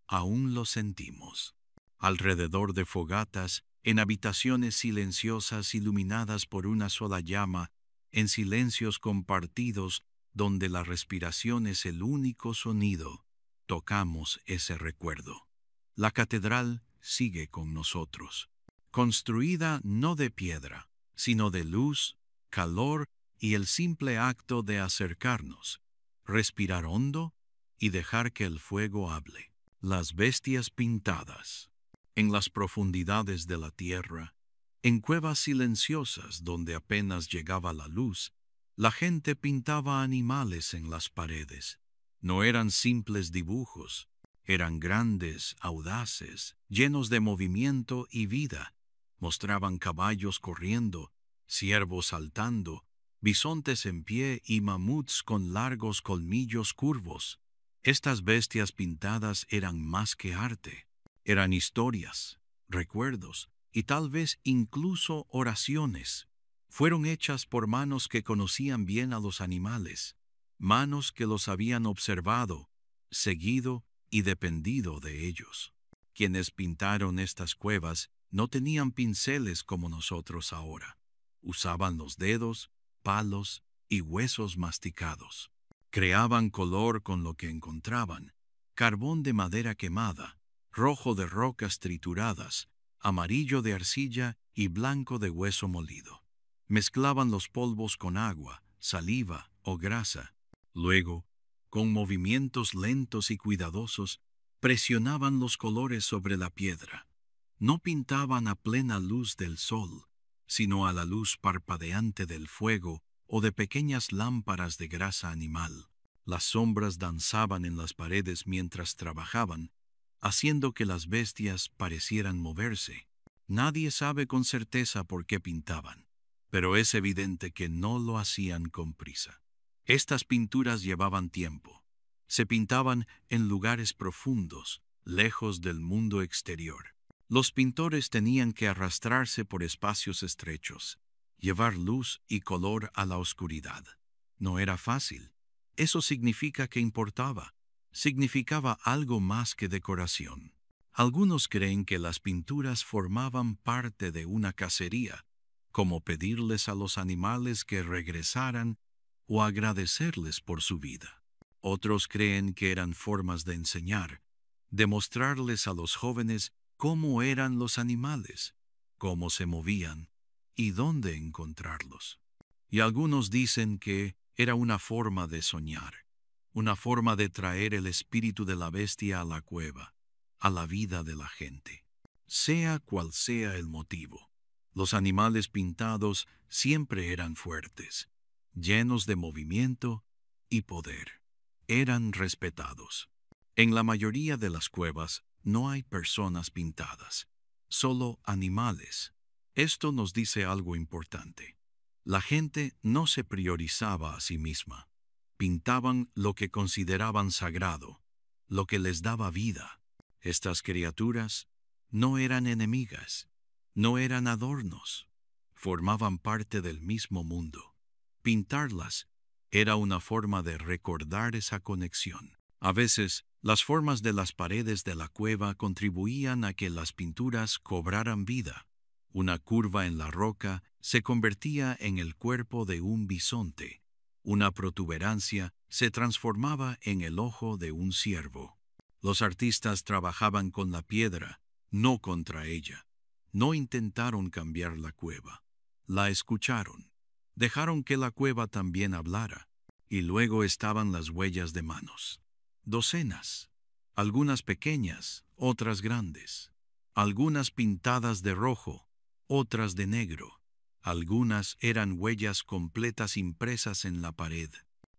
aún lo sentimos. Alrededor de fogatas, en habitaciones silenciosas iluminadas por una sola llama, en silencios compartidos donde la respiración es el único sonido, tocamos ese recuerdo. La catedral sigue con nosotros, construida no de piedra, sino de luz, calor y el simple acto de acercarnos, respirar hondo y dejar que el fuego hable. Las bestias pintadas. En las profundidades de la tierra, en cuevas silenciosas donde apenas llegaba la luz, la gente pintaba animales en las paredes. No eran simples dibujos, eran grandes, audaces, llenos de movimiento y vida. Mostraban caballos corriendo, ciervos saltando, bisontes en pie y mamuts con largos colmillos curvos. Estas bestias pintadas eran más que arte. Eran historias, recuerdos y tal vez incluso oraciones. Fueron hechas por manos que conocían bien a los animales, manos que los habían observado, seguido y dependido de ellos. Quienes pintaron estas cuevas no tenían pinceles como nosotros ahora. Usaban los dedos, palos y huesos masticados. Creaban color con lo que encontraban: carbón de madera quemada, rojo de rocas trituradas, amarillo de arcilla y blanco de hueso molido. Mezclaban los polvos con agua, saliva o grasa. Luego, con movimientos lentos y cuidadosos, presionaban los colores sobre la piedra. No pintaban a plena luz del sol, sino a la luz parpadeante del fuego o de pequeñas lámparas de grasa animal. Las sombras danzaban en las paredes mientras trabajaban, haciendo que las bestias parecieran moverse. Nadie sabe con certeza por qué pintaban, pero es evidente que no lo hacían con prisa. Estas pinturas llevaban tiempo. Se pintaban en lugares profundos, lejos del mundo exterior. Los pintores tenían que arrastrarse por espacios estrechos, llevar luz y color a la oscuridad. No era fácil. Eso significa que importaba. Significaba algo más que decoración. Algunos creen que las pinturas formaban parte de una cacería, como pedirles a los animales que regresaran o agradecerles por su vida. Otros creen que eran formas de enseñar, de mostrarles a los jóvenes cómo eran los animales, cómo se movían y dónde encontrarlos. Y algunos dicen que era una forma de soñar, una forma de traer el espíritu de la bestia a la cueva, a la vida de la gente. Sea cual sea el motivo, los animales pintados siempre eran fuertes, llenos de movimiento y poder. Eran respetados. En la mayoría de las cuevas no hay personas pintadas, solo animales. Esto nos dice algo importante. La gente no se priorizaba a sí misma. Pintaban lo que consideraban sagrado, lo que les daba vida. Estas criaturas no eran enemigas, no eran adornos, formaban parte del mismo mundo. Pintarlas era una forma de recordar esa conexión. A veces, las formas de las paredes de la cueva contribuían a que las pinturas cobraran vida. Una curva en la roca se convertía en el cuerpo de un bisonte. Una protuberancia se transformaba en el ojo de un ciervo. Los artistas trabajaban con la piedra, no contra ella. No intentaron cambiar la cueva. La escucharon. Dejaron que la cueva también hablara. Y luego estaban las huellas de manos. Docenas. Algunas pequeñas, otras grandes. Algunas pintadas de rojo, otras de negro. Algunas eran huellas completas impresas en la pared.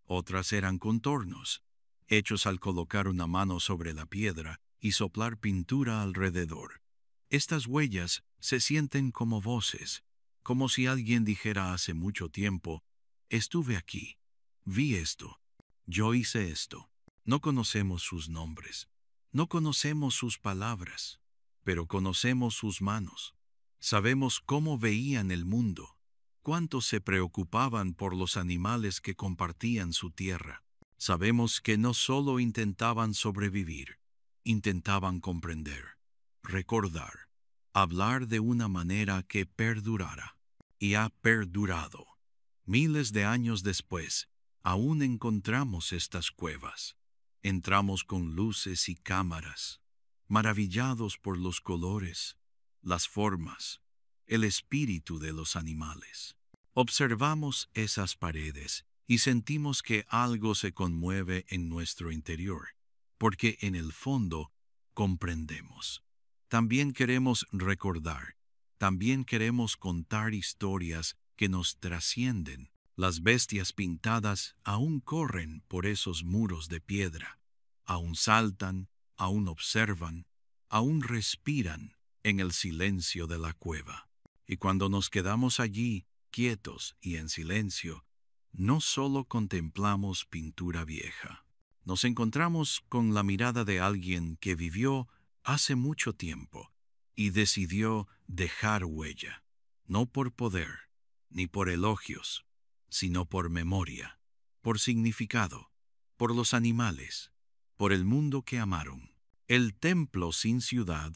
Otras eran contornos, hechos al colocar una mano sobre la piedra y soplar pintura alrededor. Estas huellas se sienten como voces, como si alguien dijera hace mucho tiempo: estuve aquí, vi esto, yo hice esto. No conocemos sus nombres, no conocemos sus palabras, pero conocemos sus manos. Sabemos cómo veían el mundo, cuánto se preocupaban por los animales que compartían su tierra. Sabemos que no solo intentaban sobrevivir, intentaban comprender, recordar, hablar de una manera que perdurara. Y ha perdurado. Miles de años después, aún encontramos estas cuevas. Entramos con luces y cámaras, maravillados por los colores, las formas, el espíritu de los animales. Observamos esas paredes y sentimos que algo se conmueve en nuestro interior, porque en el fondo comprendemos. También queremos recordar, también queremos contar historias que nos trascienden. Las bestias pintadas aún corren por esos muros de piedra, aún saltan, aún observan, aún respiran en el silencio de la cueva. Y cuando nos quedamos allí, quietos y en silencio, no solo contemplamos pintura vieja. Nos encontramos con la mirada de alguien que vivió hace mucho tiempo y decidió dejar huella, no por poder, ni por elogios, sino por memoria, por significado, por los animales, por el mundo que amaron. El templo sin ciudad,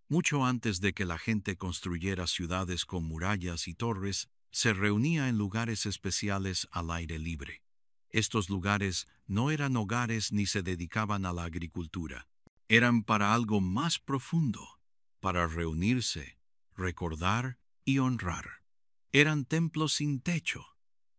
mucho antes de que la gente construyera ciudades con murallas y torres, se reunía en lugares especiales al aire libre. Estos lugares no eran hogares ni se dedicaban a la agricultura. Eran para algo más profundo, para reunirse, recordar y honrar. Eran templos sin techo,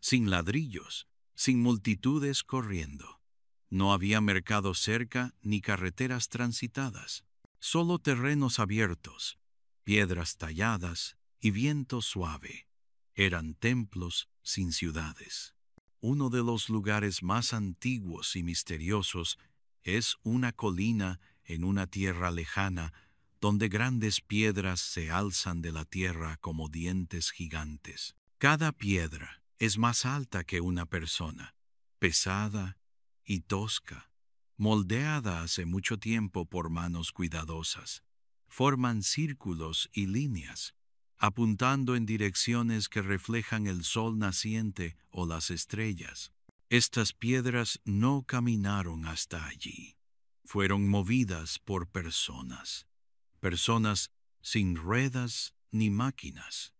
sin ladrillos, sin multitudes corriendo. No había mercado cerca ni carreteras transitadas, solo terrenos abiertos, piedras talladas y viento suave. Eran templos sin ciudades. Uno de los lugares más antiguos y misteriosos es una colina en una tierra lejana donde grandes piedras se alzan de la tierra como dientes gigantes. Cada piedra es más alta que una persona, pesada y tosca, moldeada hace mucho tiempo por manos cuidadosas. Forman círculos y líneas, apuntando en direcciones que reflejan el sol naciente o las estrellas. Estas piedras no caminaron hasta allí. Fueron movidas por personas. Personas sin ruedas ni máquinas,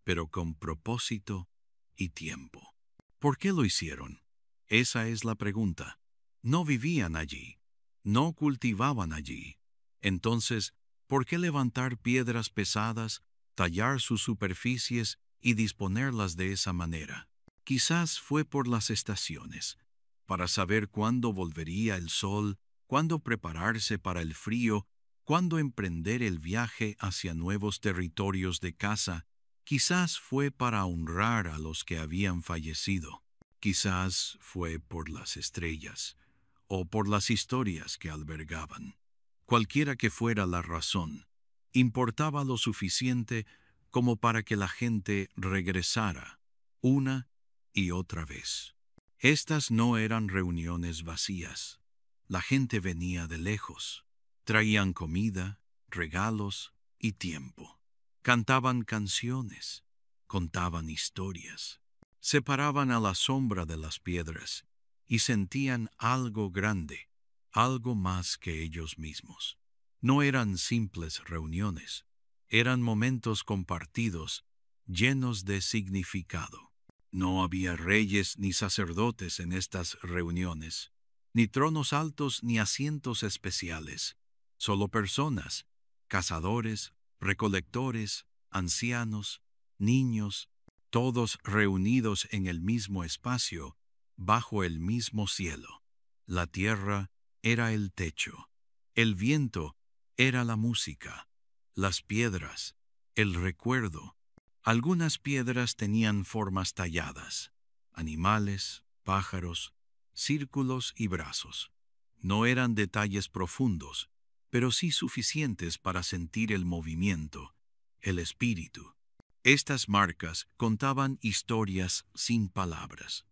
pero con propósito y tiempo. ¿Por qué lo hicieron? Esa es la pregunta. No vivían allí. No cultivaban allí. Entonces, ¿por qué levantar piedras pesadas, tallar sus superficies y disponerlas de esa manera? Quizás fue por las estaciones, para saber cuándo volvería el sol, cuándo prepararse para el frío, cuándo emprender el viaje hacia nuevos territorios de caza. Quizás fue para honrar a los que habían fallecido. Quizás fue por las estrellas o por las historias que albergaban. Cualquiera que fuera la razón, importaba lo suficiente como para que la gente regresara una y otra vez. Estas no eran reuniones vacías. La gente venía de lejos. Traían comida, regalos y tiempo. Cantaban canciones, contaban historias. Se paraban a la sombra de las piedras y sentían algo grande, algo más que ellos mismos. No eran simples reuniones, eran momentos compartidos, llenos de significado. No había reyes ni sacerdotes en estas reuniones, ni tronos altos ni asientos especiales, solo personas, cazadores, recolectores, ancianos, niños, todos reunidos en el mismo espacio, bajo el mismo cielo. La tierra era el techo, el viento era la música, las piedras, el recuerdo. Algunas piedras tenían formas talladas, animales, pájaros, círculos y brazos. No eran detalles profundos, pero sí suficientes para sentir el movimiento, el espíritu. Estas marcas contaban historias sin palabras.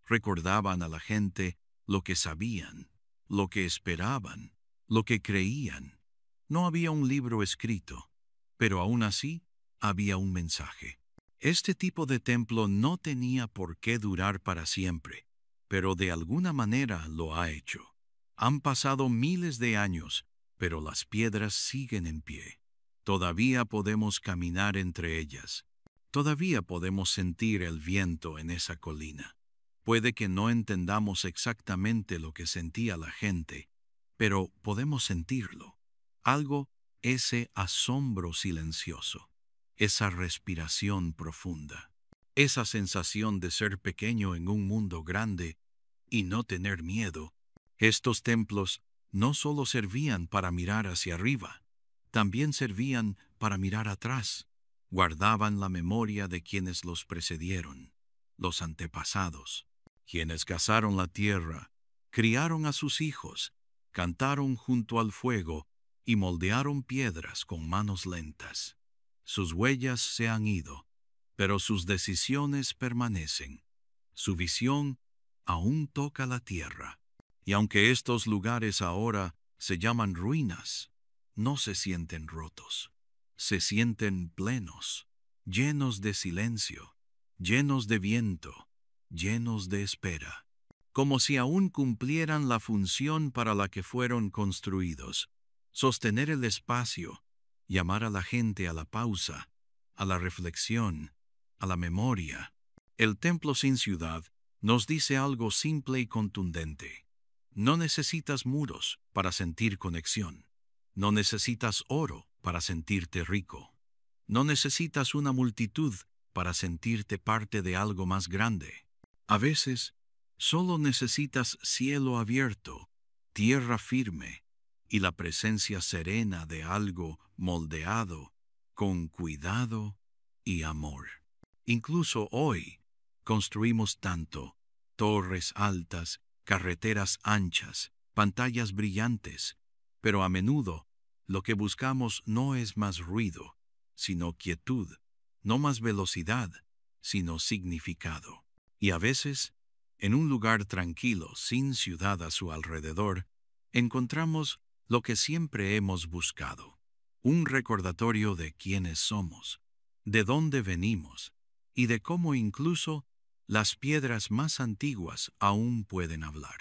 Recordaban a la gente lo que sabían, lo que esperaban, lo que creían. No había un libro escrito, pero aún así había un mensaje. Este tipo de templo no tenía por qué durar para siempre, pero de alguna manera lo ha hecho. Han pasado miles de años, pero las piedras siguen en pie. Todavía podemos caminar entre ellas. Todavía podemos sentir el viento en esa colina. Puede que no entendamos exactamente lo que sentía la gente, pero podemos sentirlo. Algo, ese asombro silencioso, esa respiración profunda, esa sensación de ser pequeño en un mundo grande y no tener miedo. Estos templos no solo servían para mirar hacia arriba, también servían para mirar atrás. Guardaban la memoria de quienes los precedieron, los antepasados, quienes cazaron la tierra, criaron a sus hijos, cantaron junto al fuego y moldearon piedras con manos lentas. Sus huellas se han ido, pero sus decisiones permanecen. Su visión aún toca la tierra. Y aunque estos lugares ahora se llaman ruinas, no se sienten rotos. Se sienten plenos, llenos de silencio, llenos de viento, llenos de espera, como si aún cumplieran la función para la que fueron construidos: sostener el espacio, llamar a la gente a la pausa, a la reflexión, a la memoria. El templo sin ciudad nos dice algo simple y contundente. No necesitas muros para sentir conexión. No necesitas oro para sentirte rico. No necesitas una multitud para sentirte parte de algo más grande. A veces, solo necesitas cielo abierto, tierra firme y la presencia serena de algo moldeado con cuidado y amor. Incluso hoy construimos tanto: torres altas, carreteras anchas, pantallas brillantes, pero a menudo lo que buscamos no es más ruido, sino quietud, no más velocidad, sino significado. Y a veces, en un lugar tranquilo, sin ciudad a su alrededor, encontramos lo que siempre hemos buscado: un recordatorio de quiénes somos, de dónde venimos y de cómo incluso las piedras más antiguas aún pueden hablar.